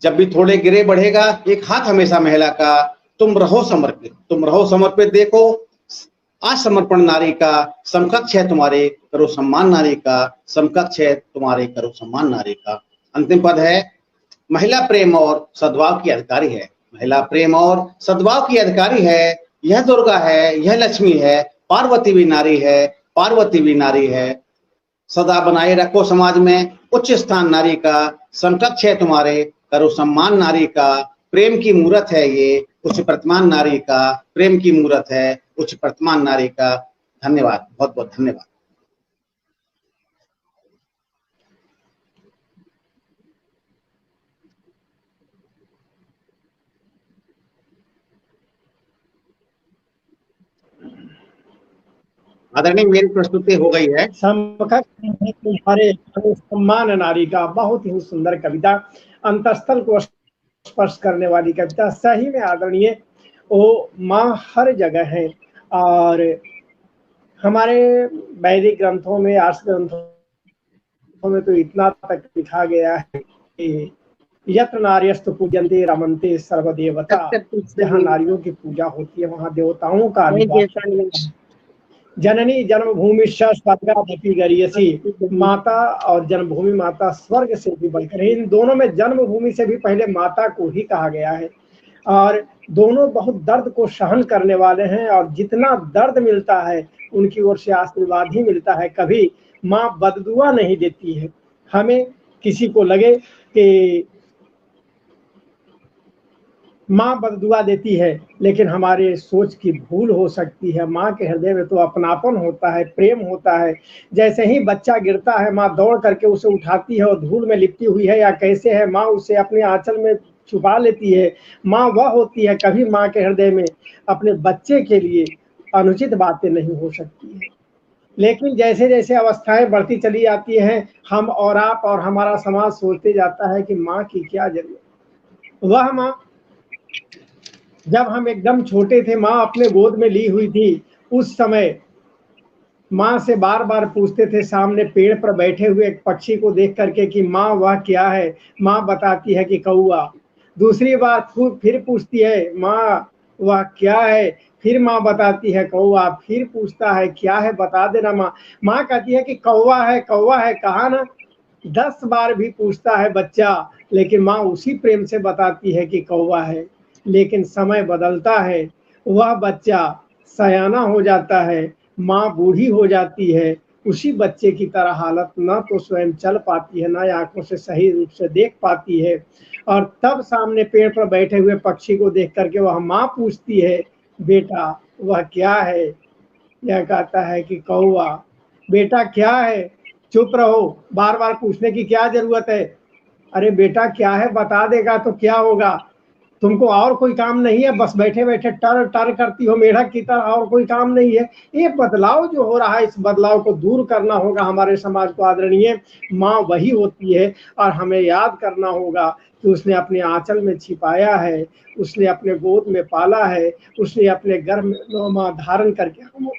जब भी थोड़े गिरे बढ़ेगा एक हाथ हमेशा महिला का। तुम रहो समर्पित, तुम रहो समर्पित, देखो आज समर्पण नारी का, समकक्ष है तुम्हारे, करो सम्मान नारी का, समकक्ष है तुम्हारे, करो सम्मान नारी का। अंतिम पद है, महिला प्रेम और सद्भाव की अधिकारी है, महिला प्रेम और सद्भाव की अधिकारी है। यह दुर्गा है, यह लक्ष्मी है, पार्वती भी नारी है, पार्वती भी नारी है। सदा बनाए रखो समाज में उच्च स्थान नारी का, समकक्ष है तुम्हारे, करो सम्मान नारी का। प्रेम की मूर्त है ये, उच्च प्रतिमान नारी का, प्रेम की मूर्त है, उच्च प्रतिमान नारी का। धन्यवाद, बहुत बहुत धन्यवाद। आदरणीय, मेरी प्रस्तुति हो गई है। समकक्ष है तुम्हारे, करो सम्मान नारी का। बहुत ही सुंदर कविता, अंतस्थल को स्पर्श करने वाली कविता। सही में आदरणीय, वो माँ हर जगह है। और हमारे वैदिक ग्रंथों में, आर्ष ग्रंथों में तो इतना तक लिखा गया है कि यत्र नार्यस्तु पूजन्ते रमन्ते सर्वदेवता, जहाँ नारियों की पूजा होती है वहाँ देवताओं का आविर्भाव। जननी जन्मभूमि स्वर्गादपि गरीयसी, माता और जन्मभूमि माता स्वर्ग से भी बढ़कर। इन दोनों में जन्मभूमि से भी पहले माता को ही कहा गया है। और दोनों बहुत दर्द को सहन करने वाले हैं, और जितना दर्द मिलता है उनकी ओर से आशीर्वाद ही मिलता है। कभी माँ बददुआ नहीं देती है। हमें किसी को लगे कि माँ बददुआ देती है, लेकिन हमारे सोच की भूल हो सकती है। माँ के हृदय में तो अपनापन होता है, प्रेम होता है। जैसे ही बच्चा गिरता है, माँ दौड़ करके उसे उठाती है, और धूल में लिपटी हुई है या कैसे है, माँ उसे अपने आंचल में छुपा लेती है। माँ वह होती है, कभी माँ के हृदय में अपने बच्चे के लिए अनुचित बातें नहीं हो सकती है। लेकिन जैसे जैसे अवस्थाएं बढ़ती चली जाती हैं, हम और आप और हमारा समाज सोचते जाता है कि माँ की क्या जरूरत। वह माँ जब हम एकदम छोटे थे, माँ अपने गोद में ली हुई थी, उस समय माँ से बार बार पूछते थे, सामने पेड़ पर बैठे हुए एक पक्षी को देख करके कि माँ वह क्या है। माँ बताती है कि कौआ। दूसरी बार फिर पूछती है, माँ वह क्या है। फिर माँ बताती है कौआ। फिर पूछता है क्या है, बता देना माँ। माँ कहती है कि कौआ है, कौआ है, कहा ना। 10 बार भी पूछता है बच्चा, लेकिन माँ उसी प्रेम से बताती है कि कौआ है। लेकिन समय बदलता है, वह बच्चा सयाना हो जाता है, माँ बूढ़ी हो जाती है, उसी बच्चे की तरह हालत ना तो स्वयं चल पाती है, ना आंखों से सही रूप से देख पाती है। और तब सामने पेड़ पर बैठे हुए पक्षी को देख करके वह माँ पूछती है, बेटा वह क्या है? यह कहता है कि कौवा। बेटा क्या है? चुप रहो, बार बार पूछने की क्या जरूरत है? अरे बेटा क्या है, बता देगा तो क्या होगा? तुमको और कोई काम नहीं है, बस बैठे बैठे टर टर करती हो मेढक की तरह, और कोई काम नहीं है? ये बदलाव जो हो रहा है, इस बदलाव को दूर करना होगा हमारे समाज को। आदरणीय माँ वही होती है, और हमें याद करना होगा कि उसने अपने आंचल में छिपाया है, उसने अपने गोद में पाला है, उसने अपने गर्भ में धारण करके हम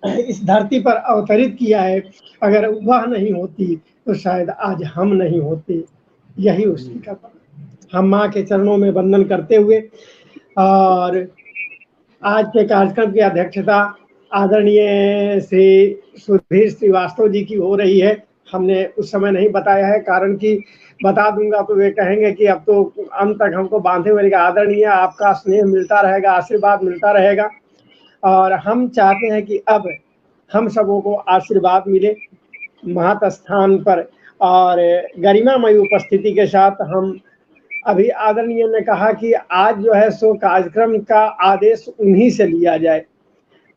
इस धरती पर अवतरित किया है। अगर वह नहीं होती तो शायद आज हम नहीं होते। यही उसकी कृपा। हम माँ के चरणों में वंदन करते हुए, और आज के कार्यक्रम की अध्यक्षता आदरणीय श्री सुधीर श्रीवास्तव जी की हो रही है। हमने उस समय नहीं बताया है, कारण कि बता दूंगा तो वे कहेंगे कि अब तो अंत तक हमको बांधे हुए रहेगा। आदरणीय, आपका स्नेह मिलता रहेगा, आशीर्वाद मिलता रहेगा, और हम चाहते हैं कि अब हम सबों को आशीर्वाद मिले महत स्थान पर, और गरिमामयी उपस्थिति के साथ हम अभी आदरणीय ने कहा कि आज जो है सो कार्यक्रम का आदेश उन्हीं से लिया जाए।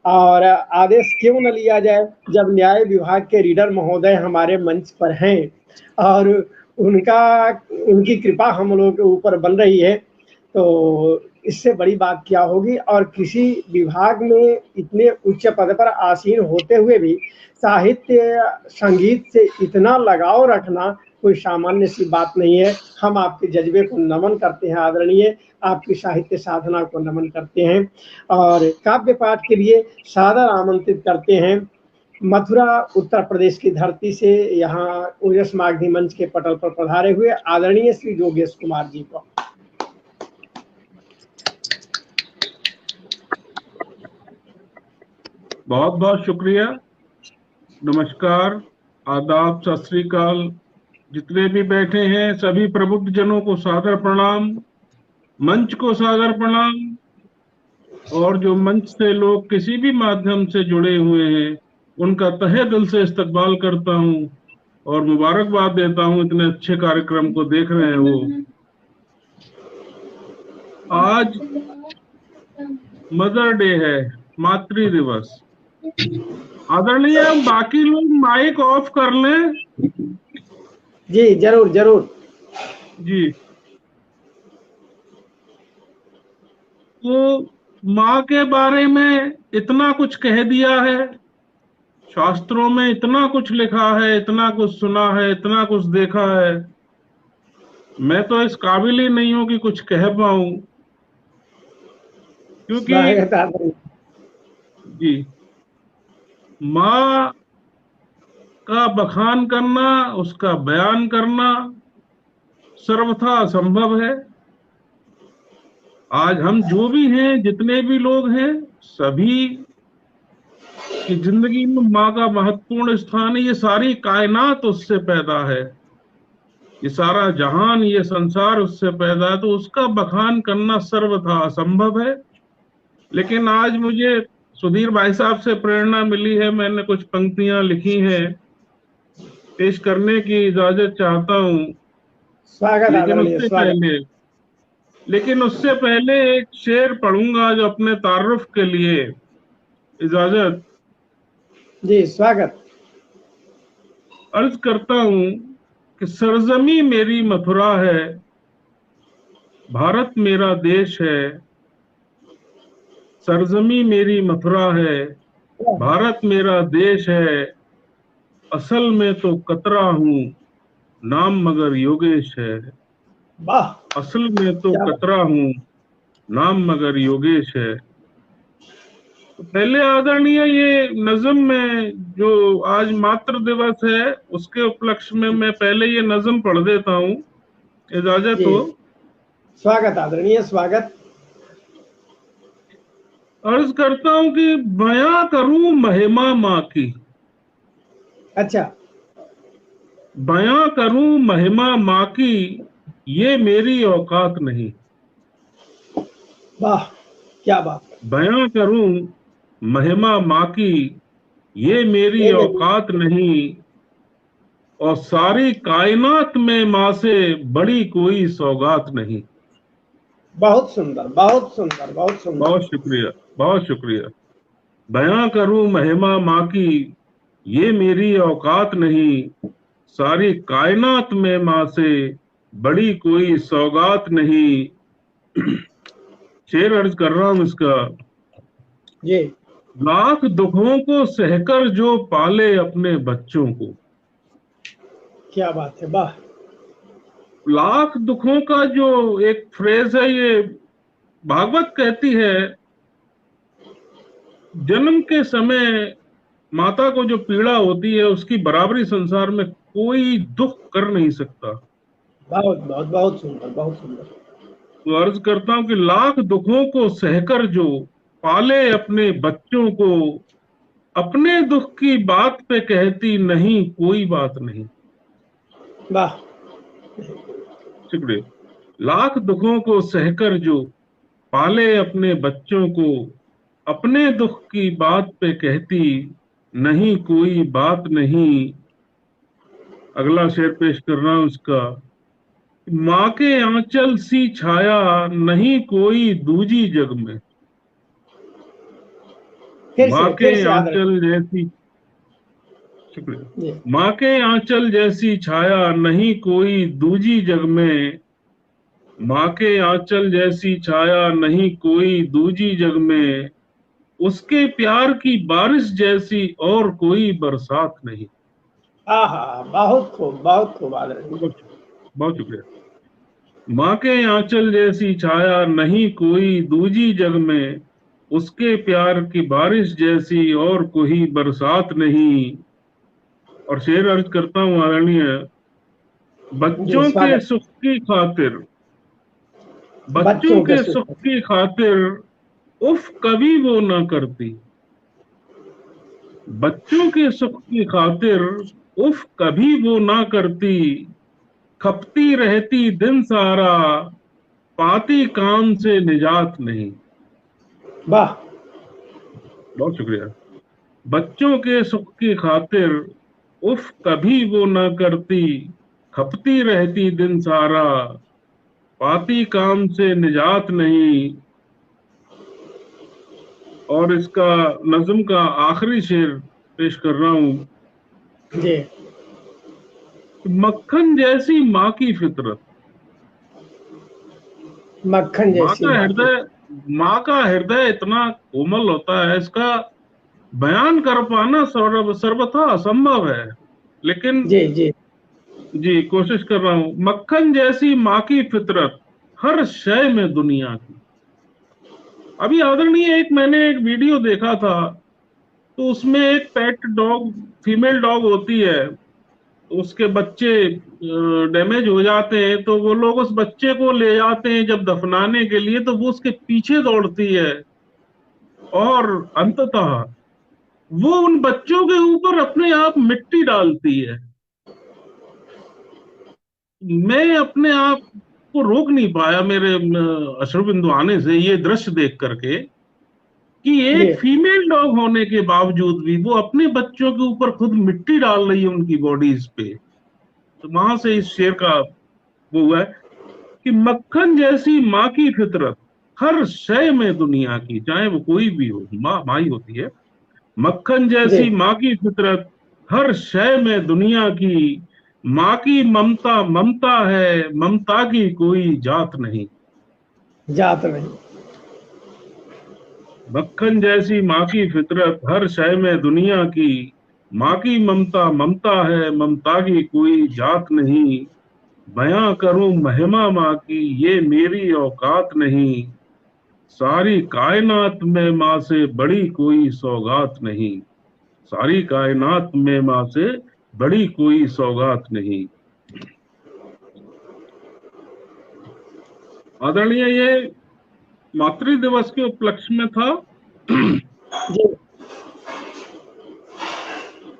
और आदेश क्यों न लिया जाए जब न्याय विभाग के रीडर महोदय हमारे मंच पर हैं, और उनकी कृपा हम लोगों के ऊपर बन रही है, तो इससे बड़ी बात क्या होगी। और किसी विभाग में इतने उच्च पद पर आसीन होते हुए भी साहित्य संगीत से इतना लगाव रखना कोई सामान्य सी बात नहीं है। हम आपके जज्बे को नमन करते हैं आदरणीय, आपकी साहित्य साधना को नमन करते हैं, और काव्य पाठ के लिए सादर आमंत्रित करते हैं मथुरा उत्तर प्रदेश की धरती से यहाँ ओजस मागधी मंच के पटल पर पधारे हुए आदरणीय श्री योगेश कुमार जी को। बहुत बहुत शुक्रिया, नमस्कार, आदाब, सत श्री अकाल। जितने भी बैठे हैं सभी प्रबुद्ध जनों को सादर प्रणाम, मंच को सादर प्रणाम, और जो मंच से लोग किसी भी माध्यम से जुड़े हुए हैं उनका तहे दिल से इस्तकबाल करता हूं और मुबारकबाद देता हूं इतने अच्छे कार्यक्रम को देख रहे हैं वो। आज मदर डे है, मातृ दिवस। आदरणीय, बाकी लोग माइक ऑफ कर लें। जी जरूर जरूर जी। तो माँ के बारे में इतना कुछ कह दिया है, शास्त्रों में इतना कुछ लिखा है, इतना कुछ सुना है, इतना कुछ देखा है। मैं तो इस काबिल ही नहीं हूं कि कुछ कह पाऊं, क्योंकि जी माँ का बखान करना, उसका बयान करना सर्वथा असंभव है। आज हम जो भी हैं, जितने भी लोग हैं, सभी की जिंदगी में माँ का महत्वपूर्ण स्थान है। ये सारी कायनात उससे पैदा है, ये सारा जहान, ये संसार उससे पैदा है, तो उसका बखान करना सर्वथा असंभव है। लेकिन आज मुझे सुधीर भाई साहब से प्रेरणा मिली है, मैंने कुछ पंक्तियां लिखी हैं, पेश करने की इजाजत चाहता हूं। लेकिन उससे पहले एक शेर पढ़ूंगा जो अपने तारुफ के लिए। इजाजत? जी स्वागत। अर्ज करता हूं कि सरजमी मेरी मथुरा है, भारत मेरा देश है। सरजमी मेरी मथुरा है, भारत मेरा देश है। असल में तो कतरा हूं, नाम मगर योगेश है। असल में तो कतरा हूं, नाम मगर योगेश है। तो पहले आदरणीय, ये नज्म में जो आज मातृ दिवस है उसके उपलक्ष्य में मैं पहले ये नज्म पढ़ देता हूँ, इजाजत हो? स्वागत आदरणीय, स्वागत। अर्ज करता हूं कि बयां करूं महिमा माँ की। अच्छा। बयां करूं महिमा माँ की, ये मेरी औकात नहीं। वाह, क्या बात है। बयां करूं महिमा माँ की, ये मेरी औकात नहीं, और सारी कायनात में माँ से बड़ी कोई सौगात नहीं। बहुत सुंदर, बहुत सुंदर, बहुत सुंदर। बहुत शुक्रिया, बहुत शुक्रिया। बयां करूं महिमा माँ की, ये मेरी औकात नहीं, सारी कायनात में माँ से बड़ी कोई सौगात नहीं। शेर अर्ज कर रहा हूं इसका। जी। लाख दुखों को सहकर जो पाले अपने बच्चों को। क्या बात है, वाह। लाख दुखों का जो एक फ्रेज है, ये भागवत कहती है, जन्म के समय माता को जो पीड़ा होती है उसकी बराबरी संसार में कोई दुख कर नहीं सकता। बहुत बहुत बहुत सुंदर, बहुत सुंदर। तो अर्ज करता हूं कि लाख दुखों को सहकर जो पाले अपने बच्चों को, अपने दुख की बात पे कहती नहीं कोई बात नहीं। वाह। शुक्रिया। लाख दुखों को सहकर जो पाले अपने बच्चों को, अपने दुख की बात पे कहती नहीं कोई बात नहीं। अगला शेर पेश कर रहा हूं उसका। माँ के आंचल सी छाया नहीं कोई दूजी जग में। माँ के आंचल जैसी, शुक्रिया। माँ के आंचल जैसी छाया नहीं कोई दूजी जग में। माँ के आंचल जैसी छाया नहीं कोई दूजी जग में। उसके प्यार की बारिश जैसी और कोई बरसात नहीं। आहा, बहुत खूब, बहुत खूब आदरणीय। बहुत शुक्रिया। माँ के आंचल जैसी छाया नहीं कोई दूजी जग में। उसके प्यार की बारिश जैसी और कोई बरसात नहीं। और शेर अर्ज करता हूं आदरणीय। बच्चों के सुख की खातिर, बच्चों के सुख की खातिर उफ कभी वो ना करती। बच्चों के सुख की खातिर उफ कभी वो ना करती। खपती रहती दिन सारा, पाती काम से निजात नहीं। वाह। बहुत शुक्रिया। बच्चों के सुख की खातिर उफ कभी वो ना करती। खपती रहती दिन सारा, पाती काम से निजात नहीं। और इसका नज्म का आखिरी शेर पेश कर रहा हूं जी। मक्खन जैसी माँ की फितरत। मक्खन जैसी माँ का हृदय इतना कोमल होता है, इसका बयान कर पाना सर्वथा असंभव है। लेकिन जी जी जी कोशिश कर रहा हूं। मक्खन जैसी माँ की फितरत, हर शय में दुनिया की। अभी आदरणीय मैंने एक वीडियो देखा था, तो उसमें एक पेट डॉग, फीमेल डॉग होती है, उसके बच्चे डैमेज हो जाते हैं, तो वो लोग उस बच्चे को ले जाते हैं जब दफनाने के लिए, तो वो उसके पीछे दौड़ती है और अंततः वो उन बच्चों के ऊपर अपने आप मिट्टी डालती है। मैं अपने आप को रोक नहीं पाया मेरे अश्रुबिंदु आने से ये दृश्य देख करके, कि एक फीमेल डॉग होने के बावजूद भी वो अपने बच्चों के ऊपर खुद मिट्टी डाल रही है उनकी बॉडीज पे। तो वहां से इस शेर का वो हुआ है कि मक्खन जैसी माँ की फितरत, हर शय में दुनिया की, चाहे वो कोई भी हो, माँ ही होती है। मक्खन जैसी माँ की फितरत, हर शय में दुनिया की। माँ की ममता ममता है, ममता की कोई जात नहीं। जात नहीं। मक्खन जैसी माँ की फितरत, हर शय में दुनिया की। माँ की ममता ममता है, ममता की कोई जात नहीं। बयां करूं महिमा माँ की, ये मेरी औकात नहीं। सारी कायनात में माँ से बड़ी कोई सौगात नहीं। सारी कायनात में माँ से बड़ी कोई सौगात नहीं। आदरणीय, ये मातृ दिवस के उपलक्ष्य में था।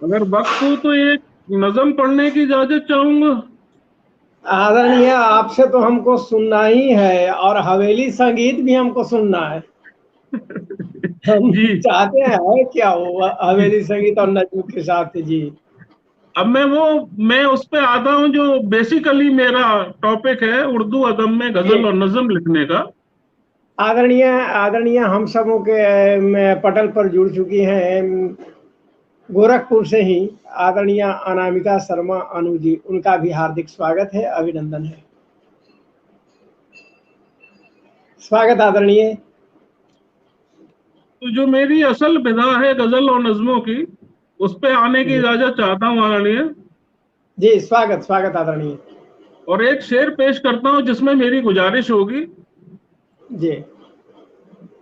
अगर वक्त हो तो एक नज़म पढ़ने की इजाजत चाहूंगा। आदरणीय, आपसे तो हमको सुनना ही है और हवेली संगीत भी हमको सुनना है। हम जी चाहते हैं क्या वो जी। हवेली संगीत और नजम के साथ जी। अब मैं उस पे आता हूँ जो बेसिकली मेरा टॉपिक है, उर्दू अदब में गजल और नज्म लिखने का। आदरणीय आदरणीय, हम सबों के पटल पर जुड़ चुकी हैं गोरखपुर से ही आदरणीय अनामिका शर्मा अनु जी, उनका भी हार्दिक स्वागत है, अभिनंदन है। स्वागत आदरणीय। तो जो मेरी असल विधा है गजल और नज्मों की, उस पे आने की इजाजत चाहता हूँ आदरणीय। जी स्वागत स्वागत आदरणीय। और एक शेर पेश करता हूँ जिसमें मेरी गुजारिश होगी। जी।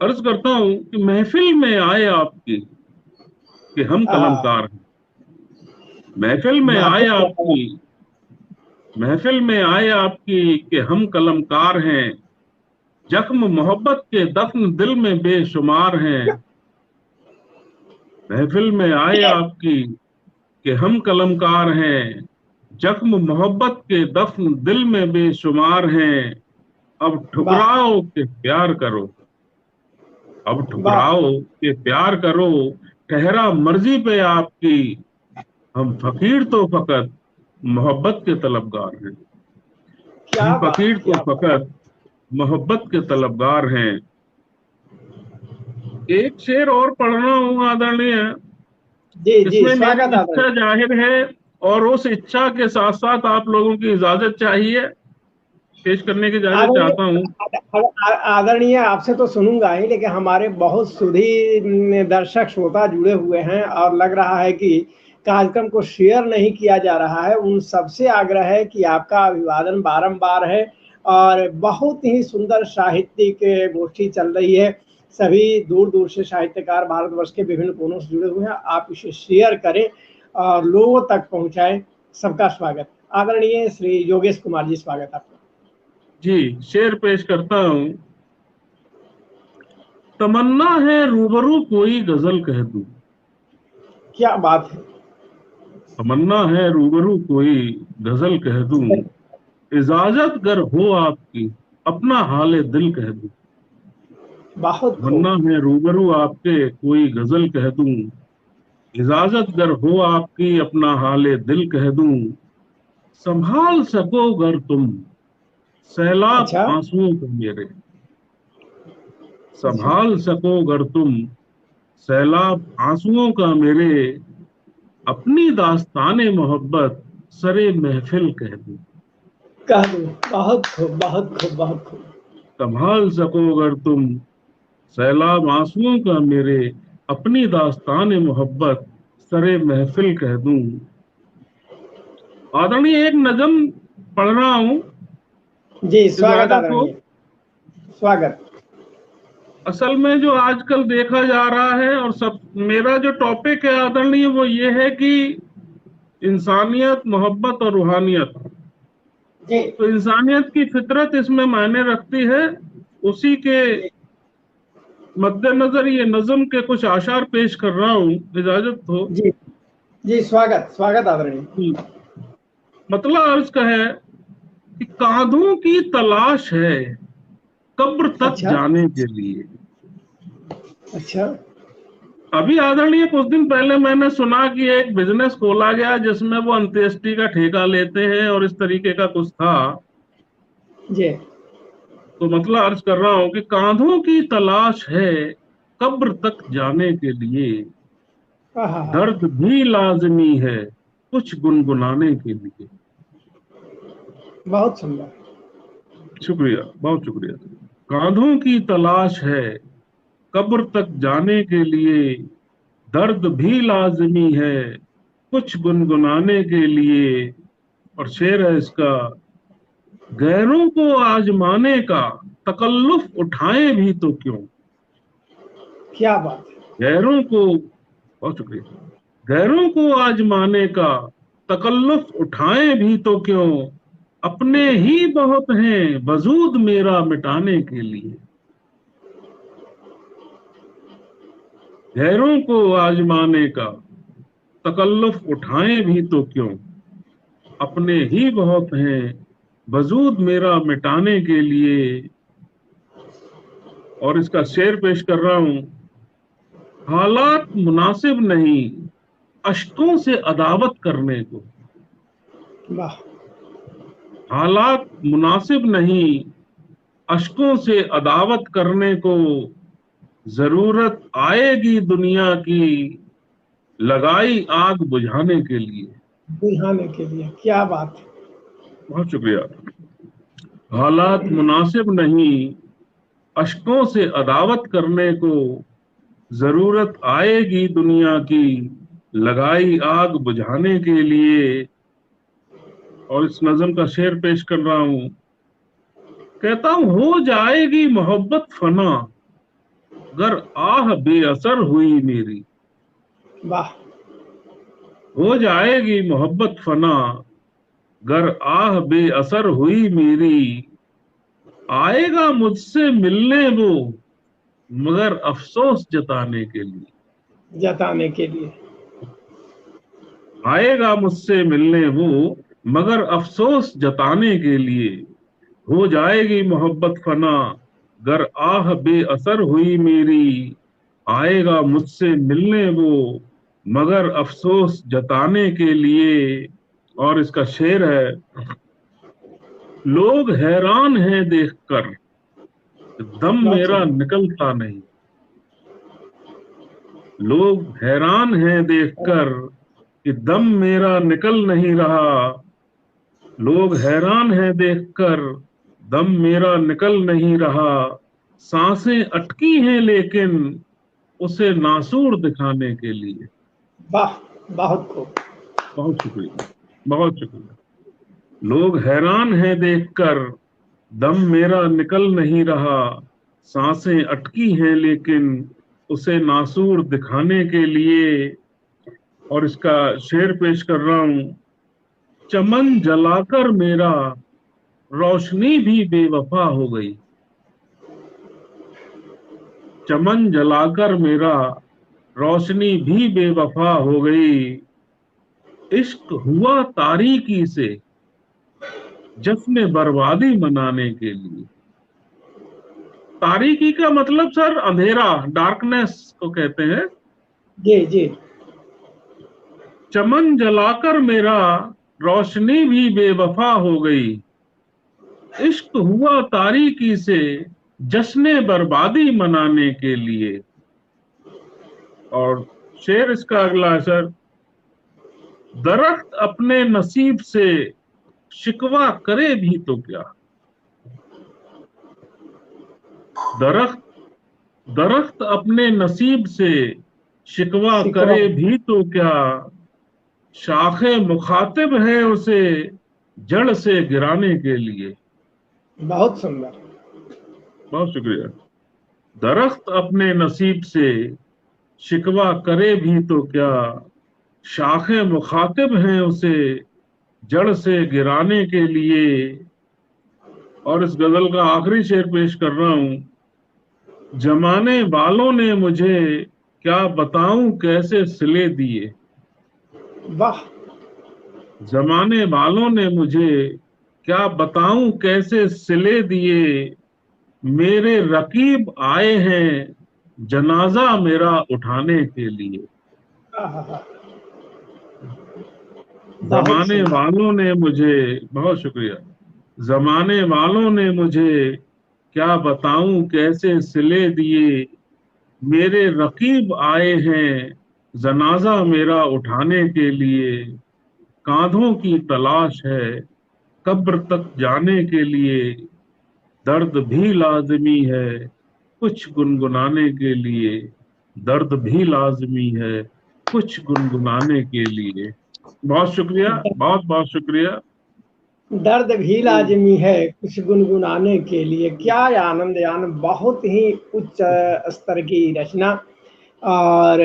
अर्ज करता हूँ कि महफिल में आए आपकी कि हम कलमकार हैं। महफिल में आए आपकी, महफिल में आए आपकी कि हम कलमकार हैं। जख्म मोहब्बत के दफन दिल में बेशुमार हैं। महफिल में आए आपकी कि हम कलमकार हैं। जख्म मोहब्बत के दफन दिल में बेशुमार हैं। अब ठुकराओ कि प्यार करो, अब ठुकराओ कि प्यार करो। ठहरा मर्जी पे आपकी, हम फकीर तो फकत मोहब्बत के तलबगार हैं। हम फकीर तो फकत मोहब्बत के तलबगार हैं। एक शेर और पढ़ना हूँ आदरणीय, जी जी इसमें मेरी स्वागत इच्छा जाहिर है और उस इच्छा के साथ साथ आप लोगों की इजाजत चाहिए, पेश करने की इजाजत चाहता हूँ। आदरणीय, आपसे तो सुनूंगा ही, लेकिन हमारे बहुत सुधी दर्शक श्रोता जुड़े हुए हैं और लग रहा है कि कार्यक्रम को शेयर नहीं किया जा रहा है। उन सबसे आग्रह है कि आपका अभिवादन बारंबार है और बहुत ही सुंदर साहित्यिक गोष्ठी चल रही है। सभी दूर दूर से साहित्यकार भारतवर्ष के विभिन्न कोनों से जुड़े हुए हैं। आप इसे शेयर करें और लोगों तक पहुंचाएं। सबका स्वागत। आदरणीय श्री योगेश कुमार जी, स्वागत आपका। जी, शेर पेश करता हूं। तमन्ना है रूबरू कोई गजल कह दूं। क्या बात है। तमन्ना है रूबरू कोई गजल कह दूं। इजाजत गर हो आपकी अपना हाले दिल कह दूं। बहुत तमन्ना है रूबरू आपके कोई गजल कह दूं। इजाजत गर हो आपकी अपना हाले दिल कह दूं। संभाल सको गर तुम सैलाब आंसुओं को मेरे। संभाल सको गर तुम सैलाब आंसुओं का मेरे। अपनी दास्ताने मोहब्बत सरे महफिल कह दूं। कह दूं। बहुत खूब, बहुत खूब, बहुत खूब। संभाल सको अगर तुम सैलाब आंसुओं का मेरे। अपनी दास्ताने मोहब्बत सरे महफिल कह दूं। आदरणीय, एक नज़म पढ़ रहा हूं। जी स्वागत आदरणीय, स्वागत। असल में जो आजकल देखा जा रहा है और सब मेरा जो टॉपिक है आदरणीय वो ये है कि इंसानियत, मोहब्बत और रूहानियत। तो इंसानियत की फितरत इसमें मायने रखती है। उसी के मद्देनजर ये नज़म के कुछ आशार पेश कर रहा हूं, इजाजत हो। जी जी स्वागत स्वागत आदरणीय। मतलब अर्ज का है कि कांधों की तलाश है कब्र तक जाने के लिए। अच्छा। अभी आदरणीय कुछ दिन पहले मैंने सुना कि एक बिजनेस खोला गया जिसमें वो अंत्येष्टि का ठेका लेते हैं और इस तरीके का कुछ था जी। तो मतलब अर्ज कर रहा हूं कि कांधों की तलाश है कब्र तक जाने के लिए। दर्द भी लाजमी है कुछ गुनगुनाने के लिए। बहुत सुंदर, शुक्रिया, बहुत शुक्रिया। कांधों की तलाश है कब्र तक जाने के लिए। दर्द भी लाजमी है कुछ गुनगुनाने के लिए। और शेर है इसका, गैरों को आजमाने का तकल्लुफ उठाएं भी तो क्यों। क्या बात है। गैरों को, बहुत शुक्रिया, गैरों को आजमाने का तकल्लुफ उठाएं भी तो क्यों। अपने ही बहुत हैं वजूद मेरा मिटाने के लिए। गैरों को आजमाने का तकल्लुफ उठाएं भी तो क्यों। अपने ही बहुत हैं वजूद मेरा मिटाने के लिए। और इसका शेर पेश कर रहा हूं। हालात मुनासिब नहीं अश्कों से अदावत करने को। वाह। हालात मुनासिब नहीं अश्कों से अदावत करने को। जरूरत आएगी दुनिया की लगाई आग बुझाने के लिए। बुझाने के लिए, क्या बात है। बहुत शुक्रिया। हालात मुनासिब नहीं अश्कों से अदावत करने को। जरूरत आएगी दुनिया की लगाई आग बुझाने के लिए। और इस नज़म का शेर पेश कर रहा हूं। कहता हूं हो जाएगी मोहब्बत फना गर आह बेअसर हुई मेरी। वाह। हो जाएगी मोहब्बत फना गर आह बेअसर हुई मेरी। आएगा मुझसे मिलने वो मगर अफसोस जताने के लिए। जताने के लिए। आएगा मुझसे मिलने वो मगर अफसोस जताने के लिए। हो जाएगी मोहब्बत फना गर आह बेअसर हुई मेरी। आएगा मुझसे मिलने वो मगर अफसोस जताने के लिए। और इसका शेर है। लोग हैरान हैं देखकर दम मेरा निकलता नहीं। लोग हैरान हैं देखकर कि दम मेरा निकल नहीं रहा। लोग हैरान हैं देखकर दम मेरा निकल नहीं रहा। सांसें अटकी हैं लेकिन उसे नासूर दिखाने के लिए। वाह, बहुत खूब। बहुत शुक्रिया, बहुत शुक्रिया। लोग हैरान हैं देखकर दम मेरा निकल नहीं रहा। सांसें अटकी हैं लेकिन उसे नासूर दिखाने के लिए। और इसका शेर पेश कर रहा हूं। चमन जलाकर मेरा रोशनी भी बेवफा हो गई। चमन जलाकर मेरा रोशनी भी बेवफा हो गई। इश्क हुआ तारीकी से जश्न बर्बादी मनाने के लिए। तारीकी का मतलब सर अंधेरा, डार्कनेस को कहते हैं। जी जी। चमन जलाकर मेरा रोशनी भी बेवफा हो गई। इश्क हुआ तारीकी से जश्न बर्बादी मनाने के लिए। और शेर इसका अगला है सर। दरख्त अपने नसीब से शिकवा करे भी तो क्या। दरख्त अपने नसीब से शिकवा करे भी तो क्या। शाखे मुखातिब है उसे जड़ से गिराने के लिए। बहुत सुंदर। बहुत शुक्रिया। दरख्त अपने नसीब से शिकवा करे भी तो क्या। शाखे मुखातिब हैं उसे जड़ से गिराने के लिए। और इस गजल का आखिरी शेर पेश कर रहा हूं। जमाने वालों ने मुझे क्या बताऊं कैसे सिले दिए। वाह। जमाने वालों ने मुझे क्या बताऊं कैसे सिले दिए। मेरे रकीब आए हैं जनाजा मेरा उठाने के लिए। जमाने वालों ने मुझे, बहुत शुक्रिया। जमाने वालों ने मुझे क्या बताऊं कैसे सिले दिए। मेरे रकीब आए हैं जनाजा मेरा उठाने के लिए। कांधों की तलाश है कब्र तक जाने के लिए। दर्द भी लाजमी है कुछ गुनगुनाने के लिए। दर्द भी लाजमी है कुछ गुनगुनाने के लिए। बहुत शुक्रिया, बहुत बहुत शुक्रिया। दर्द भी लाजमी है कुछ गुनगुनाने के लिए। क्या आनंद आनंद, बहुत ही उच्च स्तर की रचना। और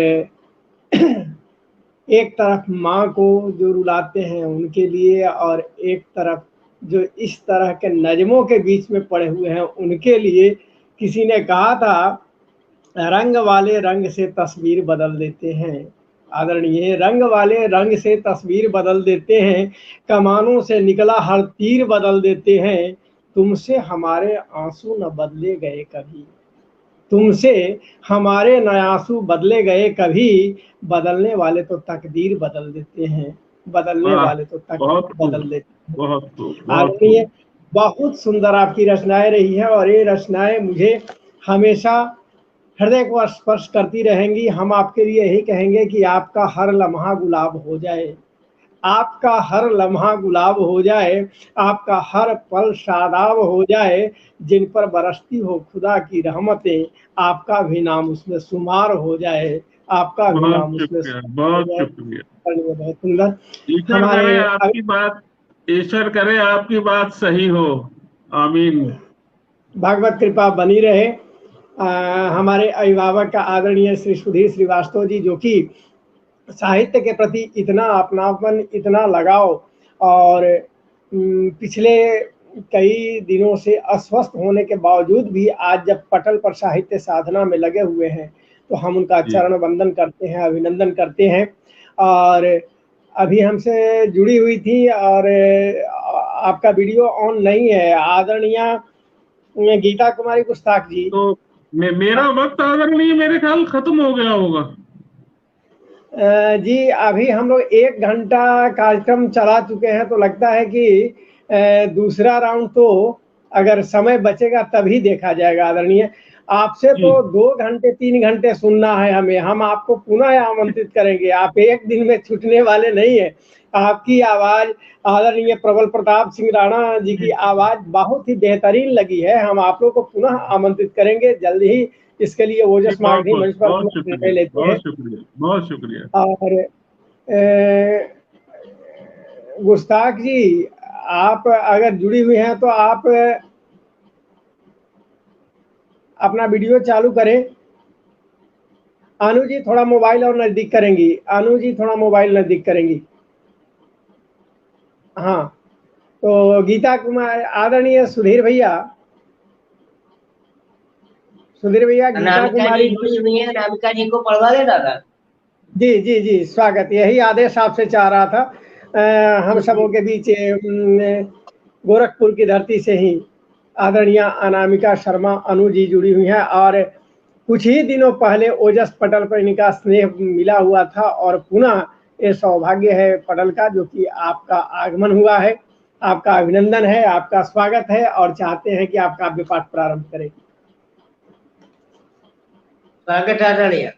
एक तरफ माँ को जो रुलाते हैं उनके लिए, और एक तरफ जो इस तरह के नज़मों के बीच में पड़े हुए हैं उनके लिए। किसी ने कहा था रंग वाले रंग से तस्वीर बदल देते हैं, आदरणीय, रंग वाले रंग से तस्वीर बदल देते हैं, कमानों से निकला हर तीर बदल देते हैं, तुमसे हमारे आंसू न बदले गए कभी, तुमसे हमारे न आंसू बदले गए कभी, बदलने वाले तो तकदीर बदल देते हैं, बदलने वाले तो तकदीर बदल देते हैं। बहुत आदरणीय, बहुत सुंदर आपकी रचनाएं रही है और ये रचनाएं मुझे हमेशा हृदय को स्पर्श करती रहेंगी। हम आपके लिए यही कहेंगे कि आपका हर लम्हा गुलाब हो जाए, आपका हर लम्हा गुलाब हो जाए, आपका हर पल शादाब हो जाए, जिन पर बरसती हो खुदा की रहमतें, आपका भी नाम उसमें शुमार हो जाए, आपका भी नाम उसमें बहुत शुक्रिया। बहुत सुंदर। ईश्वर करे आपकी बात, ईश्वर करे आपकी बात सही हो, आमीन। भागवत कृपा बनी रहे। हमारे अभिभावक का आदरणीय श्री सुधीर श्रीवास्तव जी, जो कि साहित्य के प्रति इतना अपनापन, इतना लगाव, और पिछले कई दिनों से अस्वस्थ होने के बावजूद भी आज जब पटल पर साहित्य साधना में लगे हुए हैं, तो हम उनका चरण वंदन करते हैं, अभिनंदन करते हैं। और अभी हमसे जुड़ी हुई थी और आपका वीडियो ऑन नहीं है, आदरणीय गीता कुमारी गुस्ताख जी। तो मेरा वक्त आदरणीय मेरे ख्याल खत्म हो गया होगा। जी, अभी हम लोग 1 घंटा कार्यक्रम चला चुके हैं, तो लगता है कि दूसरा राउंड तो अगर समय बचेगा तभी देखा जाएगा। आदरणीय, आपसे तो 2 घंटे 3 घंटे सुनना है हमें, हम आपको पुनः आमंत्रित करेंगे। आप एक दिन में छूटने वाले नहीं है। आपकी आवाज, आदरणीय प्रबल प्रताप सिंह राणा जी की आवाज बहुत ही बेहतरीन लगी है। हम आप लोग को पुनः आमंत्रित करेंगे जल्द ही, इसके लिए ओजस मागधी मंच पर निर्णय लेते हैं। बहुत शुक्रिया। और गुस्ताख जी, आप अगर जुड़ी हुई हैं तो आप अपना वीडियो चालू करें। अनु जी थोड़ा मोबाइल और नजदीक करेंगी, अनु जी थोड़ा मोबाइल नजदीक करेंगी। हाँ, तो गीता कुमार, आदरणीय सुधीर भैया, गीता कुमारी अनामिका जी को पढ़वा दे दादा। जी जी जी, स्वागत, यही आदेश आपसे चाह रहा था। हम सबों के बीच गोरखपुर की धरती से ही आदरणीय अनामिका शर्मा अनु जी जुड़ी हुई हैं, और कुछ ही दिनों पहले ओजस पटल पर इनका स्नेह मिला हुआ था, और पुनः ये सौभाग्य है पटल का, जो कि आपका आगमन हुआ है। आपका अभिनंदन है, आपका स्वागत है, और चाहते हैं कि आप काव्य पाठ प्रारंभ करें। स्वागत आदरणीय।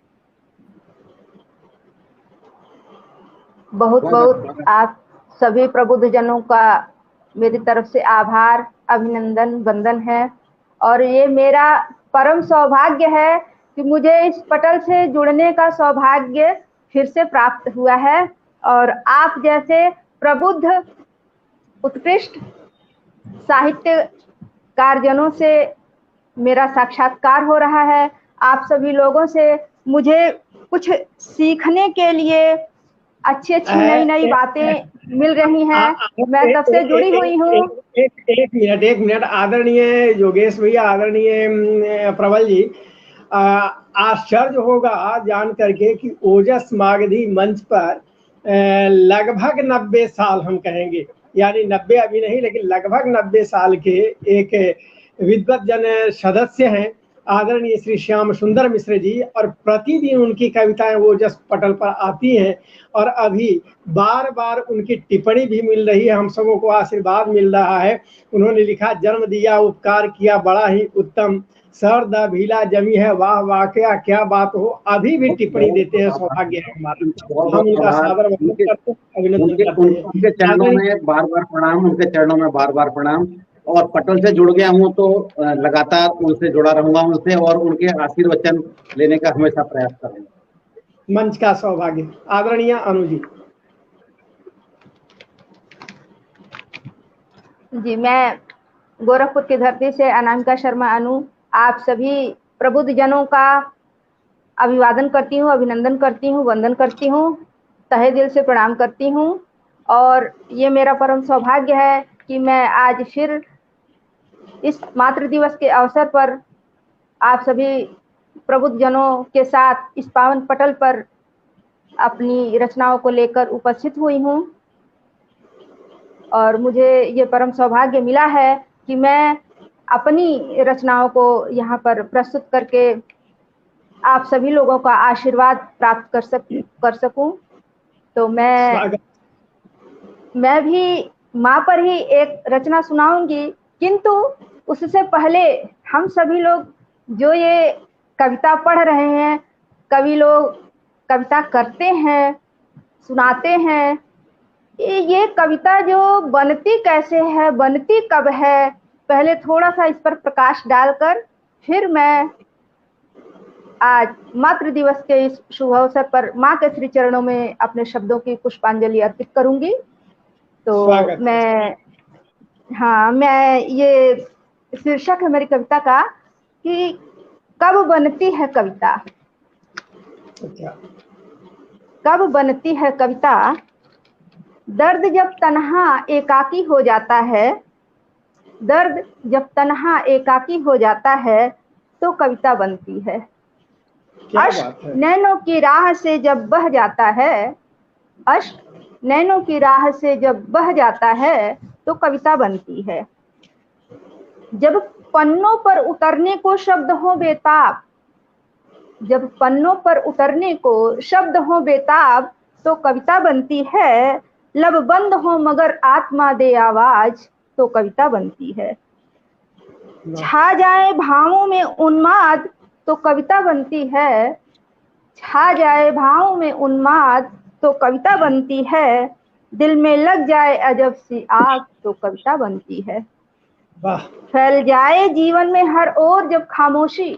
बहुत बहुत आप सभी प्रबुद्ध जनों का मेरी तरफ से आभार, अभिनंदन, वंदन है। और ये मेरा परम सौभाग्य है कि मुझे इस पटल से जुड़ने का सौभाग्य फिर से प्राप्त हुआ है, और आप जैसे प्रबुद्ध उत्कृष्ट साहित्यकार जनों से मेरा साक्षात्कार हो रहा है। आप सभी लोगों से मुझे कुछ सीखने के लिए अच्छी अच्छी नई नई बातें मिल रही हैं। मैं तब से जुड़ी हुई हूँ। एक मिनट आदरणीय योगेश भैया, आदरणीय प्रबल जी, आश्चर्य होगा जान करके कि ओजस मागधी मंच पर लगभग 90 साल, हम कहेंगे यानी 90 अभी नहीं, लेकिन लगभग 90 साल के एक विद्वत जन सदस्य हैं आदरणीय श्री श्याम सुंदर मिश्र जी, और प्रतिदिन उनकी कविताएं ओजस पटल पर आती हैं, और अभी बार बार उनकी टिप्पणी भी मिल रही है। हम सबों को आशीर्वाद मिल रहा है। उन्होंने लिखा, जन्म दिया उपकार किया बड़ा ही उत्तम, सरदा भीला जमी है वाह वाह क्या बात हो, अभी भी टिप्पणी देते हैं। सौभाग्य है हमारा, हम उनका सादर वंदन करते हैं, अभिनंदन करते हैं। उनके चरणों में बार बार प्रणाम, उनके चरणों में बार बार प्रणाम। और पटल से जुड़ गया हूँ तो लगातार उनसे जुड़ा रहूंगा, उनसे और उनके आशीर्वचन लेने का हमेशा प्रयास करूंगा। मंच का सौभाग्य। आदरणीय अनु जी। जी, मैं गोरखपुर की धरती से अनामिका शर्मा अनु आप सभी प्रबुद्ध जनों का अभिवादन करती हूँ, अभिनंदन करती हूँ, वंदन करती हूँ, तहे दिल से प्रणाम करती हूँ। और ये मेरा परम सौभाग्य है कि मैं आज फिर इस मातृ दिवस के अवसर पर आप सभी प्रबुद्ध जनों के साथ इस पावन पटल पर अपनी रचनाओं को लेकर उपस्थित हुई हूँ और मुझे ये परम सौभाग्य मिला है कि मैं अपनी रचनाओं को यहाँ पर प्रस्तुत करके आप सभी लोगों का आशीर्वाद प्राप्त कर सकूं। तो मैं भी माँ पर ही एक रचना सुनाऊंगी, किंतु उससे पहले हम सभी लोग जो ये कविता पढ़ रहे हैं, कवि लोग कविता करते हैं, सुनाते हैं, ये कविता जो बनती कैसे है, बनती कब है, पहले थोड़ा सा इस पर प्रकाश डालकर फिर मैं आज मातृ दिवस के इस शुभ अवसर पर माँ के श्री चरणों में अपने शब्दों की पुष्पांजलि अर्पित करूंगी। तो मैं ये शीर्षक है मेरी कविता का कि कब बनती है कविता। कब बनती है कविता, दर्द जब तन्हा एकाकी हो जाता है, दर्द जब तन्हा एकाकी हो जाता है तो कविता बनती है। अश्क नैनों की राह से जब बह जाता है, अश्क नैनों की राह से जब बह जाता है तो कविता बनती है। जब पन्नों पर उतरने को शब्द हो बेताब, जब पन्नों पर उतरने को शब्द हो बेताब तो कविता बनती है। लब बंद हो मगर आत्मा दे आवाज तो कविता बनती है। छा जाए भावों में उन्माद तो कविता बनती है। छा जाए भावों में उन्माद तो कविता बनती है। दिल में लग जाए अजब सी आग तो कविता बनती है। फैल जाए जीवन में हर ओर जब खामोशी,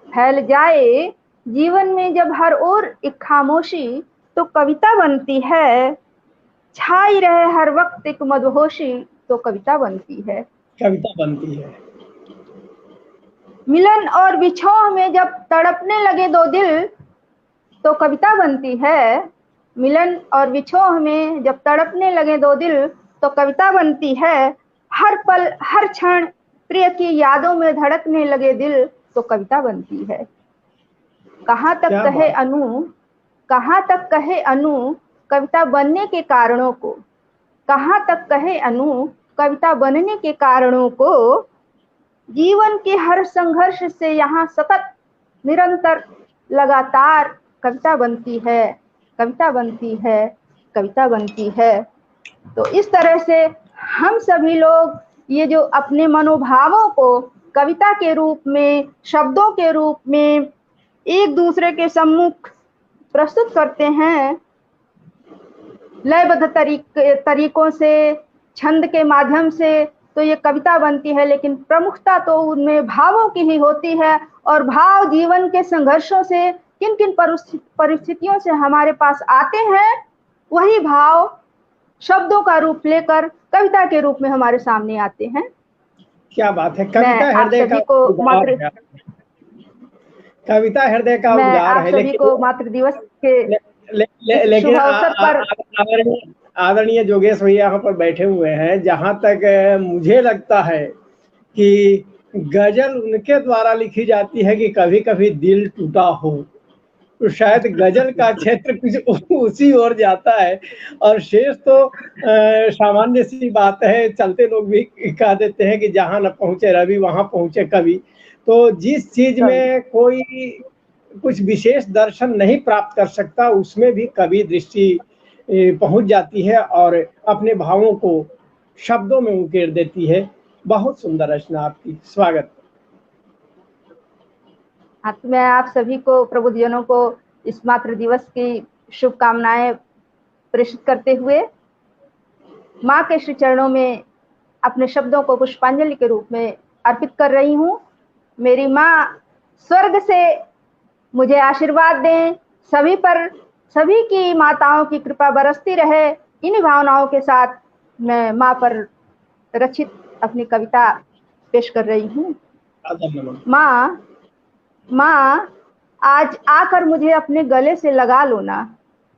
फैल जाए जीवन में जब हर ओर एक खामोशी तो कविता बनती है। छाई रहे हर वक्त एक मदहोशी तो कविता बनती है। कविता बनती है। मिलन और बिछोह में जब तड़पने लगे दो दिल तो कविता बनती है। मिलन और बिछोह में जब तड़पने लगे दो दिल तो कविता बनती है। हर पल हर क्षण प्रिय की यादों में धड़कने लगे दिल तो कविता बनती है। कहाँ तक कहे अनु, कहाँ तक कहे अनु कविता बनने के कारणों को, कहाँ तक कहे अनु कविता बनने के कारणों को। जीवन के हर संघर्ष से यहाँ सतत निरंतर लगातार कविता बनती है, कविता बनती है, कविता बनती है। तो इस तरह से हम सभी लोग ये जो अपने मनोभावों को कविता के रूप में, शब्दों के रूप में एक दूसरे के सम्मुख प्रस्तुत करते हैं, लयबद्ध तरीकों से, छंद के माध्यम से, तो ये कविता बनती है। लेकिन प्रमुखता तो उनमें भावों की ही होती है और भाव जीवन के संघर्षों से किन किन परिस्थितियों से हमारे पास आते हैं, वही भाव शब्दों का रूप लेकर कविता के रूप में हमारे सामने आते हैं। क्या बात है। कविता हृदय का कविता हृदय का उद्गार है। लेकिन को मातृ दिवस के लेकिन आदरणीय जोगेश भैया यहाँ पर बैठे हुए हैं। जहाँ तक मुझे लगता है कि गजल उनके द्वारा लिखी जाती है कि कभी कभी दिल टूटा हो, तो शायद गजल का क्षेत्र कुछ उसी ओर जाता है। और शेष तो सामान्य सी बात है, चलते लोग भी कह देते हैं कि जहाँ न पहुँचे रवि वहाँ पहुँचे कवि। तो जिस चीज में कोई कुछ विशेष दर्शन नहीं प्राप्त कर सकता, उसमें भी कवि दृष्टि पहुंच जाती है और अपने भावों को शब्दों में उकेर देती है। बहुत सुंदर रचना आपकी, स्वागत। मैं आप सभी को, प्रबुद्धजनों को इस मातृ दिवस की शुभकामनाएं प्रेषित करते हुए माँ के श्री चरणों में अपने शब्दों को पुष्पांजलि के रूप में अर्पित कर रही हूँ। मेरी माँ स्वर्ग से मुझे आशीर्वाद दें, सभी पर, सभी की माताओं की कृपा बरसती रहे। इन्हीं भावनाओं के साथ मैं माँ पर रचित अपनी कविता पेश कर रही हूँ। माँ, माँ आज आकर मुझे अपने गले से लगा लो ना,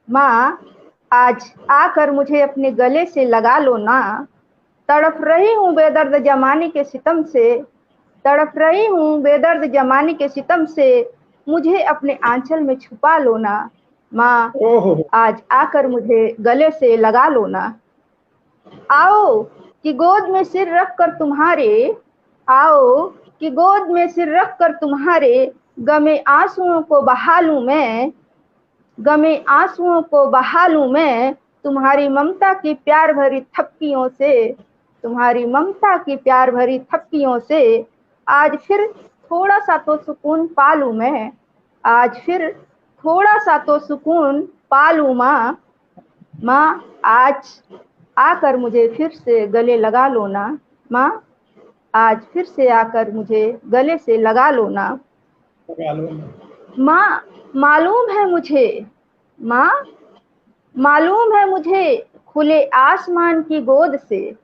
माँ आज आकर मुझे अपने गले से लगा लो ना। तड़प रही हूँ बेदर्द जमाने के सितम से, तड़प रही हूँ बेदर्द जमाने के सितम से। मुझे अपने आंचल में छुपा लो ना, माँ आज आकर मुझे गले से लगा लो ना। आओ कि गोद में सिर रख कर तुम्हारे, आओ कि गोद में सिर रख कर तुम्हारे गमे आंसुओं को बहा लूं मैं, गमे आंसुओं को बहा लूं मैं तुम्हारी ममता की प्यार भरी थपकियों से, तुम्हारी ममता की प्यार भरी थपकियों से। आज फिर थोड़ा सा तो सुकून पा लूं मैं, आज फिर थोड़ा सा तो सुकून पा लूं माँ। माँ आज आकर मुझे फिर से गले लगा लो ना। माँ आज फिर से आकर मुझे गले से लगा लो ना। माँ मालूम है मुझे, माँ मालूम है मुझे खुले आसमान की गोद से,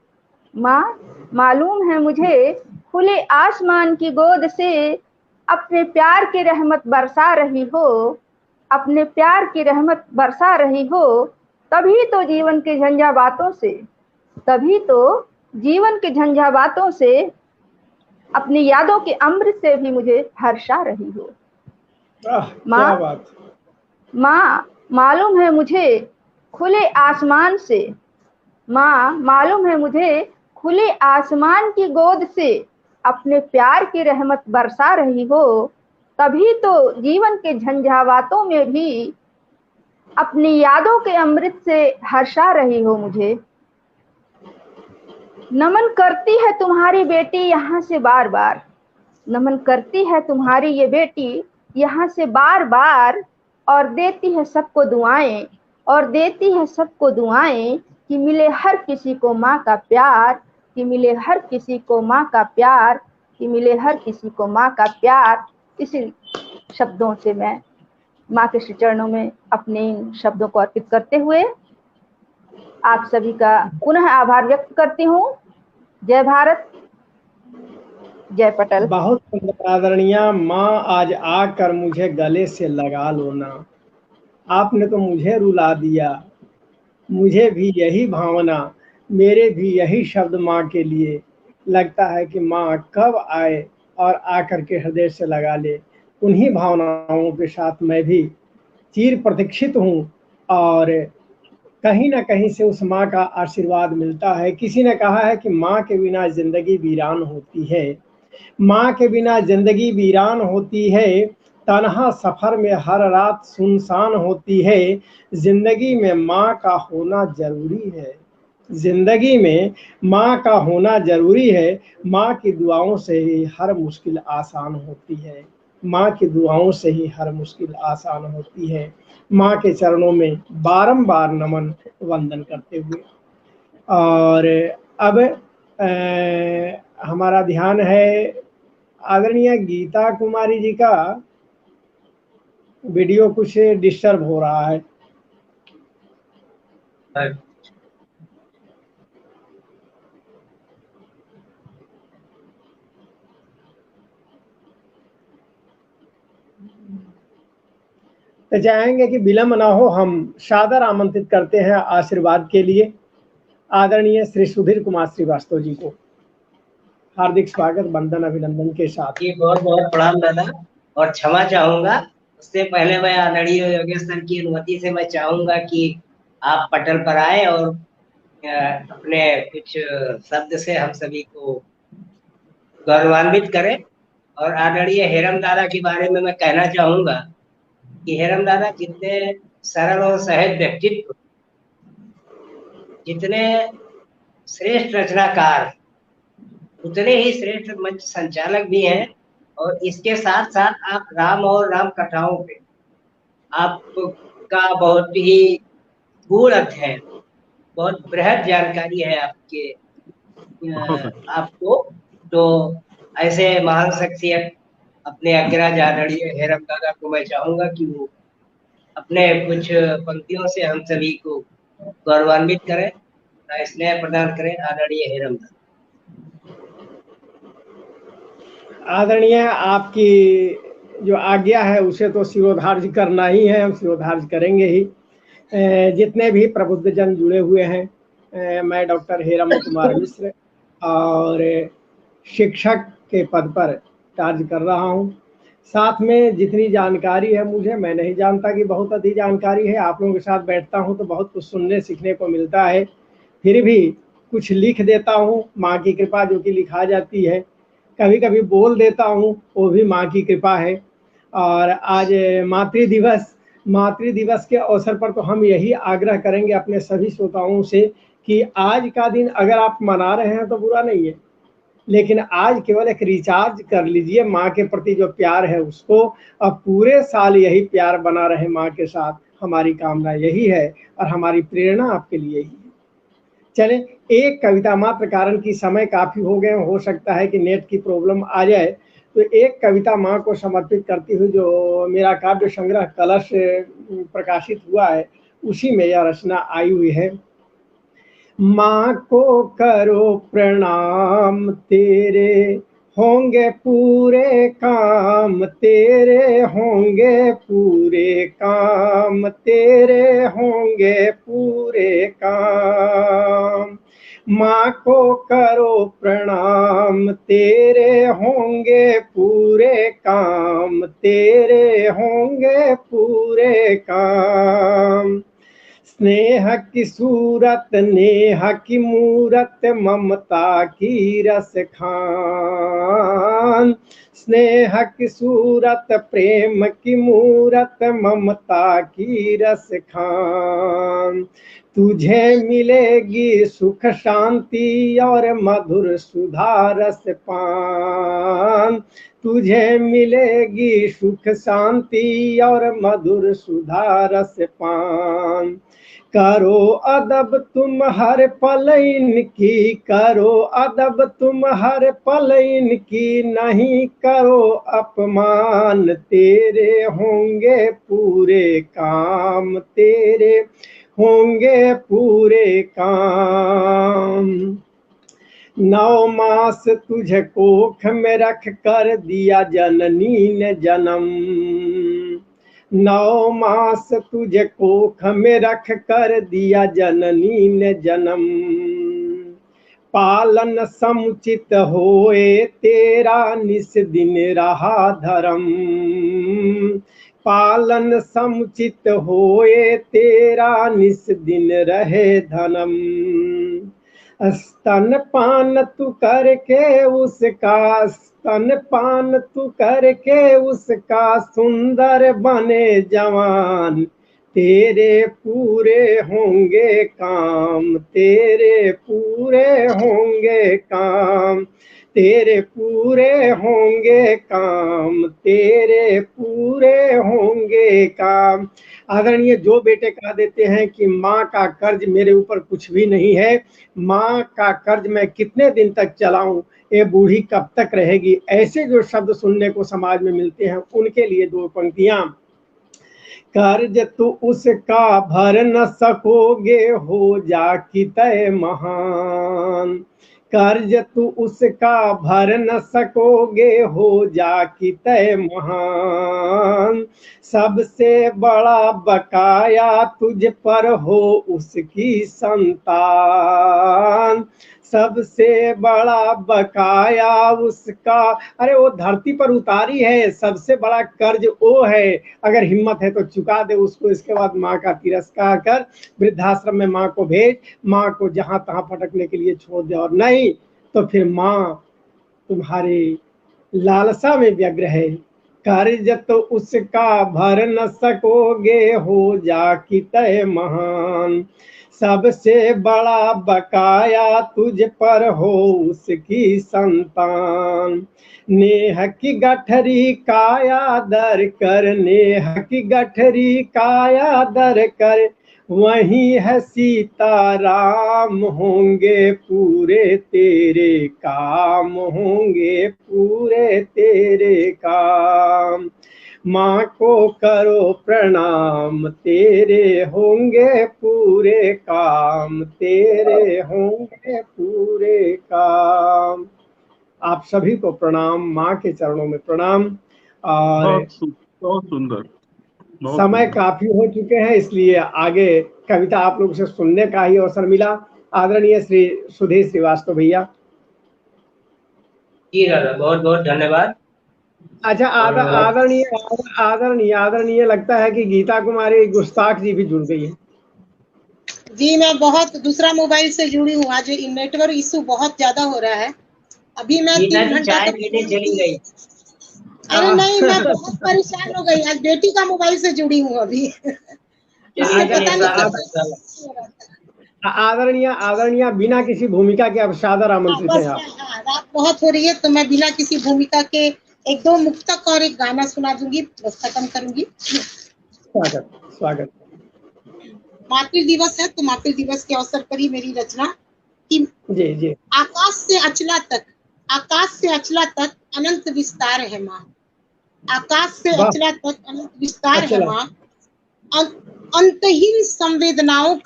माँ मालूम है मुझे खुले आसमान की गोद से अपने प्यार की रहमत बरसा रही हो, अपने प्यार की रहमत बरसा रही हो। तभी तो जीवन के झंझावातों से, तभी तो जीवन के झंझावातों से अपनी यादों के अमृत से भी मुझे हर्षा रही हो। माँ माँ मालूम है मुझे खुले आसमान से, माँ मालूम है मुझे खुले आसमान की गोद से अपने प्यार की रहमत बरसा रही हो। तभी तो जीवन के झंझावातों में भी अपनी यादों के अमृत से हर्षा रही हो मुझे। नमन करती है तुम्हारी बेटी यहाँ से बार बार, नमन करती है तुम्हारी ये बेटी यहाँ से बार बार, और देती है सबको दुआएं, और देती है सबको दुआएं कि मिले हर किसी को माँ का प्यार, कि मिले हर किसी को माँ का प्यार, कि मिले हर किसी को माँ का प्यार। इसी शब्दों से मैं माँ के श्री चरणों में अपने इन शब्दों को अर्पित करते हुए आप सभी का पुनः आभार व्यक्त करती हूँ। जय भारत, जय पटेल। बहुत सुंदर आदरणीय माँ, आज आकर मुझे गले से लगा लो ना। आपने तो मुझे रुला दिया, मुझे भी यही भावना, मेरे भी यही शब्द माँ के लिए। लगता है कि माँ कब आए और आकर के हृदय से लगा ले। उन्हीं भावनाओं के साथ मैं भी चिर प्रतीक्षित हूँ, और कहीं ना कहीं से उस माँ का आशीर्वाद मिलता है। किसी ने कहा है कि माँ के बिना जिंदगी वीरान होती है, माँ के बिना जिंदगी वीरान होती है, तन्हा सफर में हर रात सुनसान होती है। जिंदगी में माँ का होना जरूरी है, जिंदगी में माँ का होना जरूरी है। माँ की दुआओं से ही हर मुश्किल आसान होती है, माँ की दुआओं से ही हर मुश्किल आसान होती है। माँ के चरणों में बारंबार नमन वंदन करते हुए, और अब हमारा ध्यान है आदरणीय गीता कुमारी जी का। वीडियो कुछ डिस्टर्ब हो रहा है। तो चाहेंगे कि विलंब ना हो, हम सादर आमंत्रित करते हैं आशीर्वाद के लिए आदरणीय श्री सुधीर कुमार श्रीवास्तव जी को। हार्दिक स्वागत, वंदन, अभिनंदन के साथ। जी बहुत बहुत प्रणाम दादा, और क्षमा चाहूंगा। उससे पहले मैं आदरणीय योगेश सर की अनुमति से मैं चाहूंगा कि आप पटल पर आए और अपने कुछ शब्द से हम सभी को गौरवान्वित करें। और आदरणीय हेरम दादा के बारे में मैं कहना चाहूंगा कि हेरम दादा जितने सरल और सहज व्यक्तित्व, जितने श्रेष्ठ रचनाकार, उतने ही श्रेष्ठ मंच संचालक भी हैं। और इसके साथ साथ आप राम और राम कथाओं पे आपका बहुत ही गूढ़ अध्ययन, बहुत बृहद जानकारी है आपके आपको। तो ऐसे महान शख्सियत अपने अग्रज आदरणीय हेरम दादा को मैं चाहूंगा कि वो अपने कुछ पंक्तियों से हम सभी को गौरवान्वित करें, स्नेह प्रदान करें। आदरणीय हेरम दादा। आदरणीय, आपकी जो आज्ञा है उसे तो शिरोधार्य करना ही है, हम शिरोधार्य करेंगे ही। जितने भी प्रबुद्ध जन जुड़े हुए हैं, मैं डॉक्टर हेरम कुमार मिश्र और शिक्षक के पद पर कार्य कर रहा हूँ। साथ में जितनी जानकारी है मुझे, मैं नहीं जानता कि बहुत अधिक जानकारी है। आप लोगों के साथ बैठता हूँ तो बहुत कुछ सुनने सीखने को मिलता है। फिर भी कुछ लिख देता हूँ, माँ की कृपा जो कि लिखा जाती है। कभी कभी बोल देता हूँ, वो भी माँ की कृपा है। और आज मातृ दिवस के अवसर पर तो हम यही आग्रह करेंगे अपने सभी श्रोताओं से कि आज का दिन अगर आप मना रहे हैं तो बुरा नहीं है, लेकिन आज केवल एक रिचार्ज कर लीजिए माँ के प्रति जो प्यार है उसको। अब पूरे साल यही प्यार बना रहे माँ के साथ, हमारी कामना यही है और हमारी प्रेरणा आपके लिए यही है। चले एक कविता मात्र, कारण की समय काफी हो गए, हो सकता है कि नेट की प्रॉब्लम आ जाए, तो एक कविता माँ को समर्पित करती हुई जो मेरा काव्य संग्रह कलश प्रकाशित हुआ है उसी में यह रचना आई हुई है। माँ को करो प्रणाम, तेरे होंगे पूरे काम, तेरे होंगे पूरे काम, तेरे होंगे पूरे काम। माँ को करो प्रणाम, तेरे होंगे पूरे काम, तेरे होंगे पूरे काम। स्नेह की सूरत, नेह की मूरत, ममता की रस खान। स्नेह की सूरत, प्रेम की मूरत, ममता की रस खान। तुझे मिलेगी सुख शांति और मधुर सुधा रस पान। तुझे मिलेगी सुख शांति और मधुर सुधा रस पान। करो अदब तुम हर पल इनकी, करो अदब तुम हर पल इनकी, नहीं करो अपमान, तेरे होंगे पूरे काम, तेरे होंगे पूरे काम। 9 मास तुझे कोख में रख कर दिया जननी ने जन्म। 9 मास तुझे कोख में रख कर दिया जननी ने जन्म। पालन समुचित होए तेरा निस दिन रहा धर्म। पालन समुचित होए तेरा निस दिन रहे धनम। स्तन पान तू करके उसका, स्तन पान तू करके उसका, सुंदर बने जवान, तेरे पूरे होंगे काम, तेरे पूरे होंगे काम, तेरे पूरे होंगे काम, तेरे पूरे होंगे काम। आदरणीय जो बेटे कह देते हैं कि माँ का कर्ज मेरे ऊपर कुछ भी नहीं है, माँ का कर्ज मैं कितने दिन तक चलाऊं, ये बूढ़ी कब तक रहेगी, ऐसे जो शब्द सुनने को समाज में मिलते हैं उनके लिए 2 पंक्तियां। कर्ज तू उसका भर न सकोगे, हो जा कि तय महान। कर्ज तू उसका भर न सकोगे, हो जा कि तय महान। सबसे बड़ा बकाया तुझ पर हो उसकी संतान। सबसे बड़ा बकाया उसका, अरे वो धरती पर उतारी है, सबसे बड़ा कर्ज वो है। अगर हिम्मत है तो चुका दे उसको, इसके बाद माँ का तिरस्कार कर, वृद्धाश्रम में माँ को भेज, माँ को जहां तहां भटकने के लिए छोड़ दे, और नहीं तो फिर माँ तुम्हारे लालसा में व्यग्र है। कर्ज तो उसका भर न सकोगे, हो जा कि तय महान। सबसे बड़ा बकाया तुझ पर हो उसकी संतान। नेह की गठरी काया दर कर, नेह की गठरी काया दर कर, वही है सीता राम, होंगे पूरे तेरे काम, होंगे पूरे तेरे काम। माँ को करो प्रणाम, तेरे होंगे पूरे काम, तेरे होंगे पूरे काम। आप सभी को प्रणाम, माँ के चरणों में प्रणाम। और बहुत सुंदर, समय काफी हो चुके हैं, इसलिए आगे कविता आप लोग से सुनने का ही अवसर मिला। आदरणीय श्री सुधीर श्रीवास्तव भैया। जी दादा, बहुत बहुत धन्यवाद। अच्छा, आदरणीय आदरणीय आदरणीय लगता है कि गीता कुमारी गुस्ताख जी भी जुड़ गई है। जी, मैं बहुत दूसरा मोबाइल से जुड़ी हूँ। आज नेटवर्क इशू बहुत ज्यादा हो रहा है। अभी मैं 3 घंटा चाय तक पीने चली गई। अरे नहीं, मैं बहुत परेशान हो गई। आज बेटी का मोबाइल से जुड़ी हूँ अभी। इससे पता नहीं आदरणीय आदरणीय बिना किसी भूमिका के अब सादर आमंत्रित है आप। हाँ, रात बहुत हो रही है तो मैं बिना किसी भूमिका के 1-2 मुक्तक और एक गाना सुना दूंगी, बस खत्म करूंगी। स्वागत स्वागत। मातृ दिवस है तो मातृ दिवस के अवसर पर ही मेरी रचना कि जी जी। आकाश से अचला तक अनंत विस्तार है माँ। आकाश से अचला तक अनंत विस्तार है माँ। अंतहीन संवेदनाओं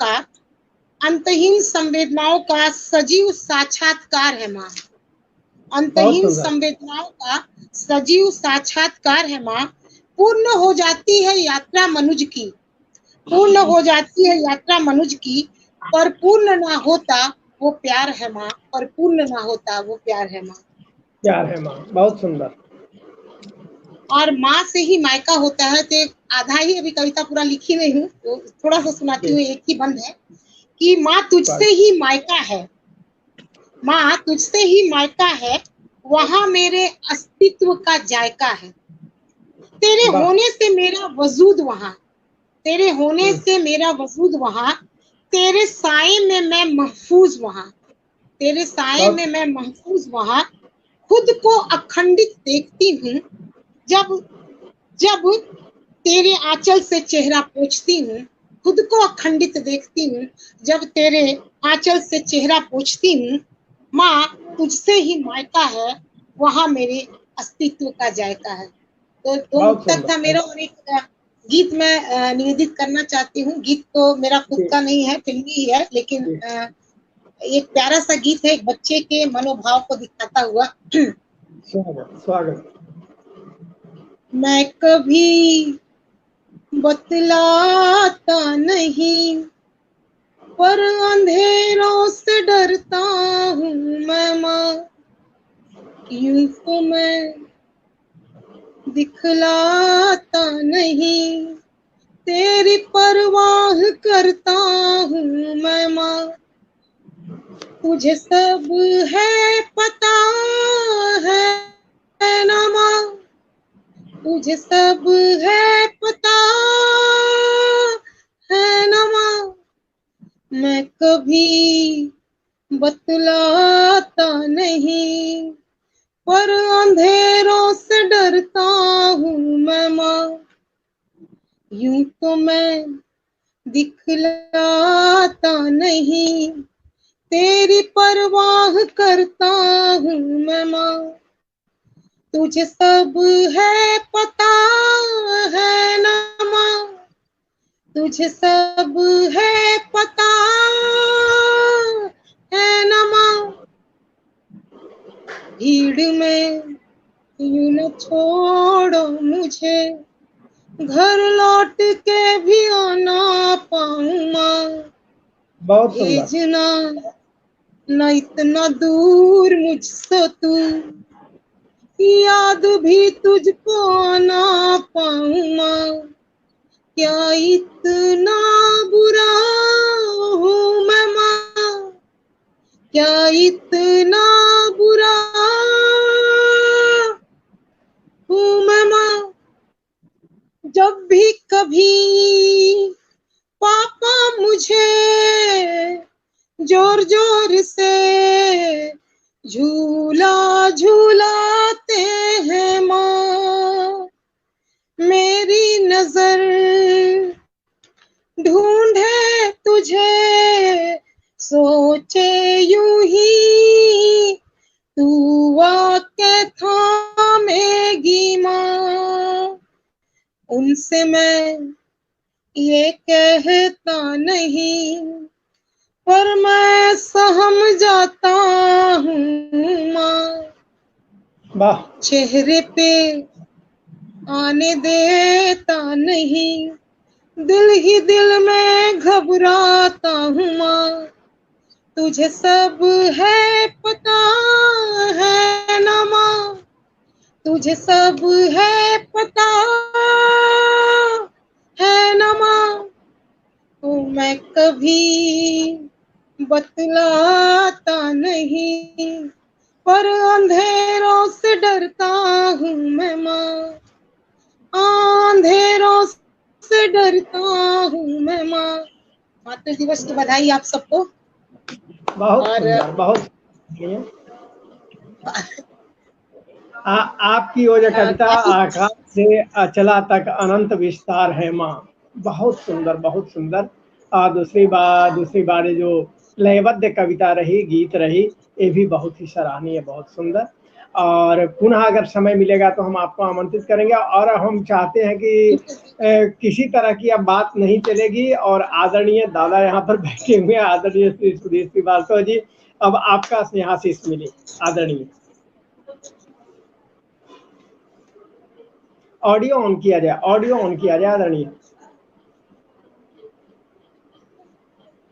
का सजीव साक्षात्कार है माँ। अंतहीन संवेदनाओं का सजीव साक्षात्कार है माँ। पूर्ण हो जाती है यात्रा मनुज की, पूर्ण हो जाती है यात्रा मनुज की, पर पूर्ण ना होता वो प्यार है माँ, पर पूर्ण ना होता वो प्यार है माँ। प्यार है माँ, बहुत सुंदर। और माँ से ही मायका होता है। तो आधा ही अभी कविता पूरा लिखी नहीं हूँ, तो थोड़ा सा सुनाती हूँ, एक ही बंद है कि माँ तुझसे ही मायका है, माँ तुझसे ही मायका है, वहाँ मेरे अस्तित्व का जायका है। तेरे होने से मेरा वजूद वहाँ, तेरे होने से मेरा वजूद वहाँ, तेरे साए में मैं महफूज वहाँ, तेरे साए में मैं महफूज वहाँ। खुद को अखंडित देखती हूँ जब जब तेरे आंचल से चेहरा पोंछती हूँ। खुद को अखंडित देखती हूँ जब तेरे आंचल से चेहरा पोंछती हूँ। माँ तुझसे ही मायका है, वहाँ मेरे अस्तित्व का जायका है। तो 2 मुक्तक था मेरा और एक गीत मैं निवेदित करना चाहती हूँ। गीत तो मेरा खुद का नहीं है, फिल्मी ही है, लेकिन एक प्यारा सा गीत है, एक बच्चे के मनोभाव को दिखाता हुआ। स्वागत। मैं कभी बतलाता नहीं, पर अंधेरों से डरता हूँ मैं माँ। यूं तो मैं दिखलाता नहीं, तेरी परवाह करता हूँ मैं माँ। तुझे सब है पता है ना माँ, तुझे सब है पता है ना माँ। मैं कभी बतलाता नहीं, पर अंधेरों से डरता हूँ मैं माँ। यूं तो मैं दिखलाता नहीं, तेरी परवाह करता हूँ मैं माँ। तुझे सब है पता है ना माँ, तुझे सब है पता है ना माँ। भीड़ में यूं न छोड़ो मुझे, घर लौट के भी आना पाऊँ माँ। भेजना न इतना दूर मुझसे तू, याद भी तुझको आना पाऊँ माँ। क्या इतना बुरा हूँ मैं माँ, क्या इतना बुरा हूँ मैं माँ। जब भी कभी पापा मुझे जोर जोर से झूला झूलाते हैं माँ, मेरी नजर ढूंढे तुझे, सोचे यूं ही तू आके थामेगी माँ। उनसे मैं ये कहता नहीं, पर मैं सहम जाता हूँ माँ। चेहरे पे आने देता नहीं, दिल ही दिल में घबराता हूँ माँ। तुझे सब है पता है ना माँ, तुझे सब है पता है न माँ, तो मैं कभी बतलाता नहीं, पर अंधेरों से डरता हूँ मैं माँ, अंधेरों से डरता हूँ मैं माँ। मातृ दिवस की बधाई आप सबको। बहुत सुंदर, बहुत आपकी वो जो कविता आकाश से अचला तक अनंत विस्तार है माँ, बहुत सुंदर, बहुत सुंदर। दूसरी बार जो लयबद्ध कविता रही, गीत रही, ये भी बहुत ही सराहनीय, बहुत सुंदर। और पुनः अगर समय मिलेगा तो हम आपको आमंत्रित करेंगे। और हम चाहते हैं कि किसी तरह की अब बात नहीं चलेगी। और आदरणीय दादा यहाँ पर बैठे हुए, आदरणीय श्री सुधीर श्रीवास्तव जी, अब आपका स्नेहाशीष मिले। आदरणीय, ऑडियो ऑन किया जाए, ऑडियो ऑन किया जाए आदरणीय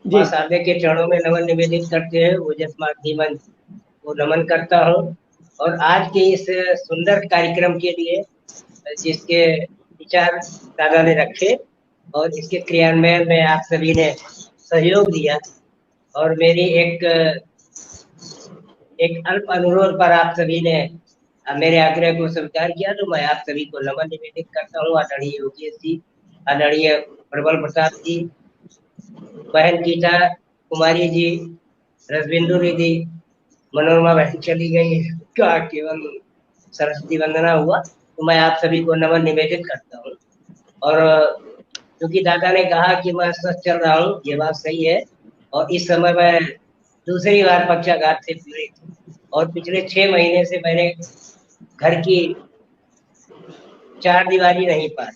जी। सादे के चरणों में नमन निवेदित करते हैं, ओजस्माधीमन को नमन करता हूँ। और आज के इस सुंदर कार्यक्रम के लिए जिसके विचार दादा ने रखे और इसके क्रियान्वयन में आप सभी ने सहयोग दिया, और मेरी एक अल्प अनुरोध पर आप सभी ने मेरे आग्रह को स्वीकार किया, तो मैं आप सभी को नमन निवेदित करता हूँ। आदरणीय योगेश जी, आदरणीय प्रबल प्रसाद जी, बहन गीता कुमारी जी, रसबिंदु दीदी, मनोरमा बहन चली गई, का केवल सरस्वती वंदना हुआ, तो मैं आप सभी को नमन निवेदित करता हूँ। और क्योंकि दादा ने कहा कि मैं स्वस्थ चल रहा हूँ, ये बात सही है। और इस समय मैं दूसरी बार पक्षाघात से पीड़ित हूँ, और पिछले 6 महीने से मैंने घर की 4 दीवारी नहीं पाई।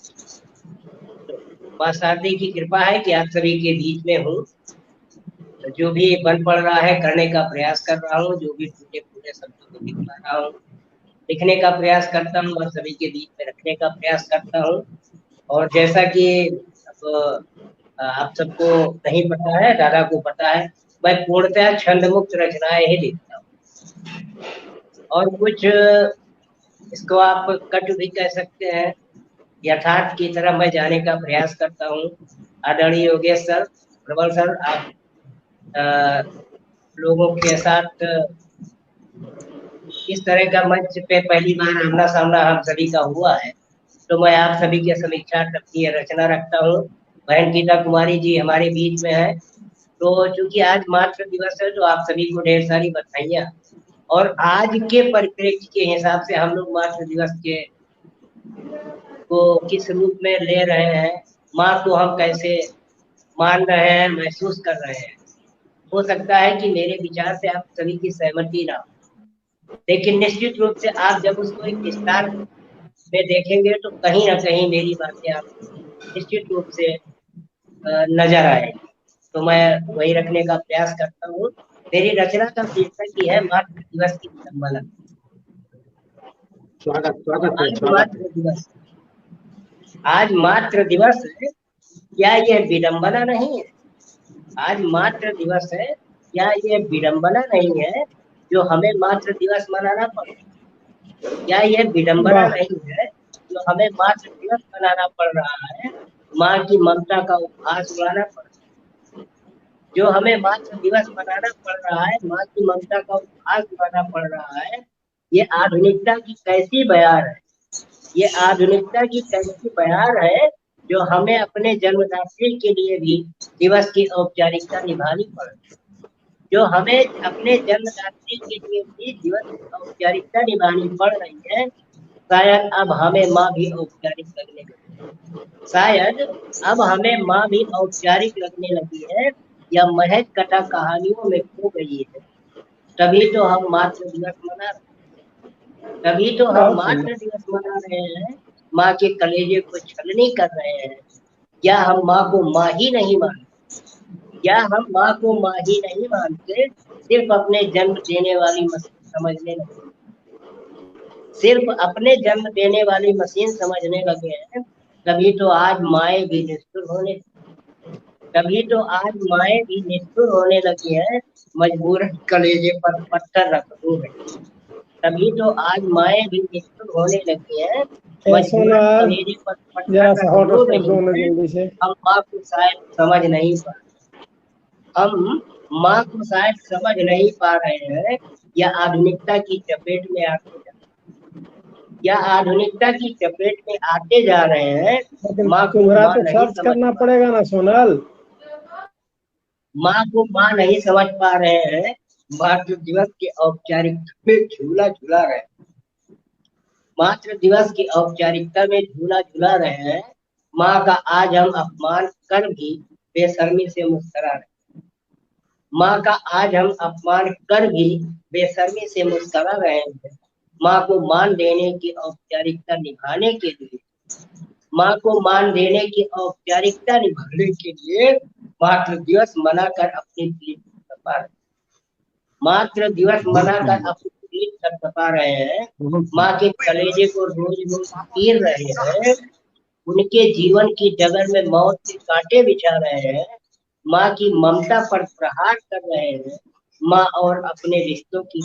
माँ शारदे की कृपा है कि आप सभी के बीच में हूँ। जो भी बन पड़ रहा है करने का प्रयास कर रहा हूँ, जो भी टूटे फूटे शब्दों को लिख पा रहा हूँ, लिखने का प्रयास करता हूँ और सभी के बीच में रखने का प्रयास करता हूँ। और जैसा कि आप सबको नहीं पता है, दादा को पता है, मैं पूर्णतः छंद मुक्त रचनाएं ही लिखता हूँ। और कुछ इसको आप कट भी कह सकते हैं, यथार्थ की तरफ मैं जाने का प्रयास करता हूँ। आदरणीय योगेश सर, प्रबल सर, आप लोगों के साथ इस तरह का मंच पे पहली बार आमना सामना हम सभी का हुआ है, तो मैं आप सभी के समीक्षार्थ अपनी रचना रखता हूँ। बहन गीता कुमारी जी हमारे बीच में है, तो चूंकि आज मातृ दिवस है, तो आप सभी को ढेर सारी बधाइयाँ। और आज के परिप्रेक्ष्य के हिसाब से हम लोग मातृ दिवस के को किस रूप में ले रहे हैं, माँ को हम कैसे मान रहे हैं, महसूस कर रहे हैं। हो सकता है कि मेरे विचार से आप सभी की सहमति ना हो, लेकिन निश्चित रूप से आप जब उसको एक विस्तार में देखेंगे तो कहीं ना कहीं मेरी बातें आपको निश्चित रूप से नजर आएगी। तो मैं वही रखने का प्रयास करता हूँ। मेरी रचना का शीर्षक ही है मातृ दिवस की विडंबना। आज मातृ दिवस है, क्या यह विडंबना नहीं है? आज मातृ दिवस है, क्या यह विडंबना नहीं है जो हमें मातृ दिवस मनाना पड़? क्या यह विडंबना नहीं है जो हमें मातृ दिवस मनाना पड़ रहा है? माँ की ममता का उपहास उड़ाना पड़, जो हमें मातृ दिवस मनाना पड़ रहा है, माँ की ममता का उपहास उड़ाना पड़ रहा है। ये आधुनिकता की कैसी बयार है, ये आधुनिकता की कैसी बयार है जो हमें अपने जन्मदात्री के लिए भी दिवस की औपचारिकता निभानी पड़, जो हमें अपने जन्मदात्री के लिए भी दिवस की औपचारिकता निभानी पड़ रही है। शायद अब हमें माँ भी औपचारिक लगने लगी, शायद अब हमें माँ भी औपचारिक लगने लगी है, या महज कथा कहानियों में खो गई है। तभी तो हम मातृ दिवस मना रहे हैं, तभी तो हम मातृ दिवस मना रहे हैं, माँ के कलेजे को छलनी कर रहे हैं। या हम माँ को माँ ही नहीं मानते, या हम माँ को माँ ही नहीं मानते, सिर्फ अपने जन्म देने वाली मशीन समझने लगे, सिर्फ अपने जन्म देने वाली मशीन समझने लगे हैं। तभी तो आज माएँ भी निष्ठुर होने, तभी तो आज माएँ भी निष्ठुर होने लगी हैं, मजबूरन कलेजे पर पत्थर रख दूं। तभी तो आज माएँ भी निष्ठुर होने लगी हैं, सोनल कलेजे पर जरा सा हॉट रो स्पॉट रही दो ना हैं। जल्दी से। हम माँ को शायद समझ नहीं पा रहे हैं, या आधुनिकता की चपेट में आते जा रहे हैं। लेकिन माँ को तुम्हारा माँ तो नहीं सर्च समझ करना पड़ेगा ना सोनल। माँ को माँ नहीं समझ पा रहे हैं। मातृ दिवस के औपचारिकता में झूला झूला रहे हैं। मातृ दिवस की औपचारिकता में झूला झूला रहे हैं। माँ का आज हम अपमान कर भी बेशर्मी से मुस्कुरा रहे हैं। माँ का आज हम अपमान कर भी बेशर्मी से मुस्कुरा रहे हैं। माँ को मान देने की औपचारिकता निभाने के लिए, माँ को मान देने की औपचारिकता निभाने के लिए मातृ दिवस मनाकर अपनी पीठ थपथपा रहे, मातृ दिवस मनाकर अपनी पीठ थपथपा रहे हैं। माँ के कलेजे को रोज रोज चीर रहे हैं। उनके जीवन की डगर में मौत के कांटे बिछा रहे हैं। माँ की ममता पर प्रहार कर रहे हैं। माँ और अपने रिश्तों की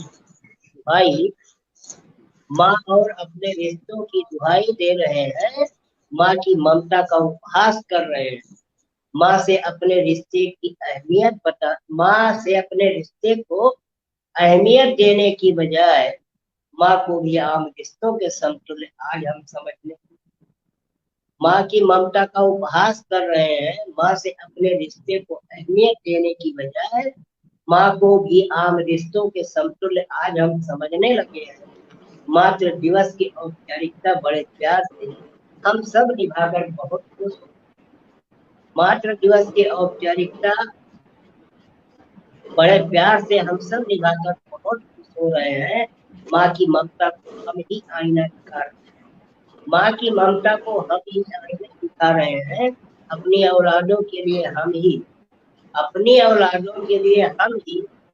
दुहाई दे रहे हैं। माँ की ममता का उपहास कर रहे हैं। माँ से अपने रिश्ते को अहमियत देने की बजाय माँ को भी आम रिश्तों के समतुल्य आज हम समझने, माँ की ममता का उपहास कर रहे हैं। माँ से अपने रिश्ते को अहमियत देने की बजाय माँ को भी आम रिश्तों के समतुल्य आज हम समझने लगे हैं। मातृ दिवस की औपचारिकता बड़े प्यार से हम सब निभाकर बहुत खुश हो। मातृ दिवस की औपचारिकता बड़े प्यार से हम सब निभाकर बहुत खुश हो रहे हैं। माँ की ममता को हम ही आईना दिखा रहे हैं। माँ की ममता को हम ही आईना दिखा रहे हैं। अपनी औलादों के लिए हम ही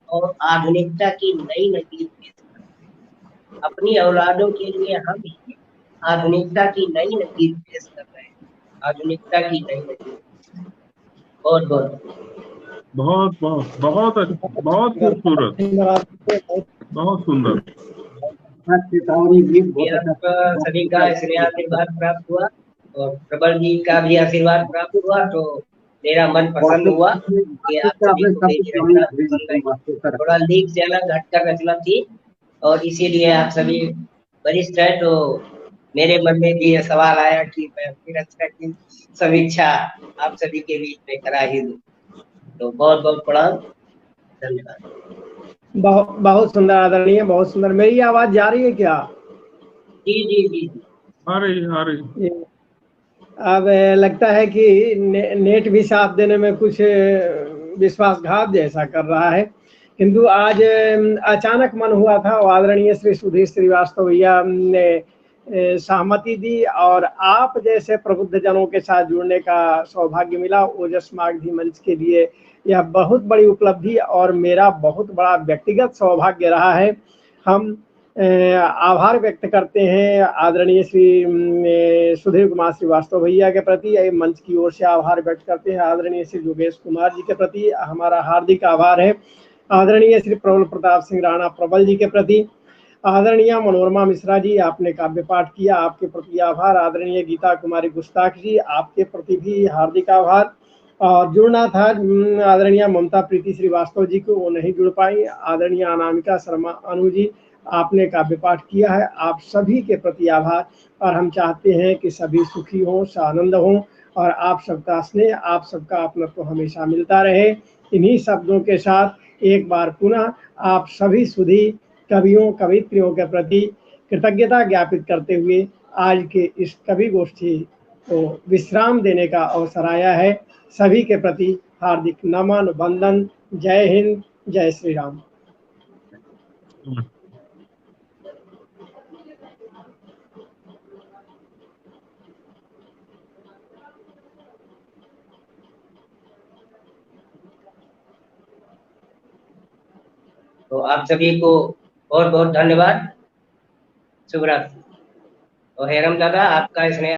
और आधुनिकता की नई नकीर पेश कर रहे हैं। अपनी औलादों के लिए हम ही आधुनिकता की नई नकीर पेश कर रहे हैं। आधुनिकता की नई नकीर। बहुत बहुत बहुत बहुत बहुत बहुत खूबसूरत, बहुत सुंदर। सभी का इसलिए आशीर्वाद प्राप्त हुआ और प्रबल जी का भी आशीर्वाद प्राप्त हुआ, तो मेरा मन प्रसन्न हुआ कि आप सभी को मेरी रचना पसंद आई। थोड़ा लीक से अलग हटकर रचना थी और इसीलिए आप सभी वरिष्ठ है, तो मेरे मन में भी ये सवाल आया कि मैं अपनी रचना की समीक्षा आप सभी के बीच में करा ही दूं। तो बहुत बहुत प्रणाम, धन्यवाद। बहुत सुंदर आदरणीय, बहुत सुंदर। मेरी आवाज जा रही है क्या? जी जी जी आ रही। अब लगता है कि नेट भी साथ देने में कुछ विश्वासघात जैसा कर रहा है, किंतु आज अचानक मन हुआ था और आदरणीय श्री सुधीर श्रीवास्तव भैया ने सहमति दी और आप जैसे प्रबुद्ध जनों के साथ जुड़ने का सौभाग्य मिला। ओजस मागधी मंच के लिए यह बहुत बड़ी उपलब्धि और मेरा बहुत बड़ा व्यक्तिगत सौभाग्य रहा है। हम आभार व्यक्त करते हैं आदरणीय श्री सुधीर कुमार श्रीवास्तव भैया के प्रति। मंच की ओर से आभार व्यक्त करते हैं आदरणीय श्री योगेश कुमार जी के प्रति। हमारा हार्दिक आभार है आदरणीय श्री प्रबल प्रताप सिंह राणा प्रबल जी के प्रति। आदरणीय मनोरमा मिश्रा जी, आपने काव्य पाठ किया, आपके प्रति आभार। आदरणीय गीता कुमारी गुस्ताख जी, आपके प्रति भी हार्दिक आभार। और जुड़ना था आदरणीय ममता प्रीति श्रीवास्तव जी को, वो नहीं जुड़ पाई। आदरणीय अनामिका शर्मा अनु जी, आपने काव्य पाठ किया है, आप सभी के प्रति आभार। और हम चाहते हैं कि सभी सुखी हों, आनंद हों और आप सबका स्नेह, आप सबका अपनत्व हमेशा मिलता रहे। इन्हीं शब्दों के साथ एक बार पुनः आप सभी सुधी कवियों कवित्रियों के प्रति कृतज्ञता ज्ञापित करते हुए आज के इस कवि गोष्ठी को विश्राम देने का अवसर आया है। सभी के प्रति हार्दिक नमन वंदन। जय हिंद, जय श्री राम। तो आप सभी को बहुत बहुत धन्यवाद। शुभ रात्रि। और हेरम दादा, आपका स्नेह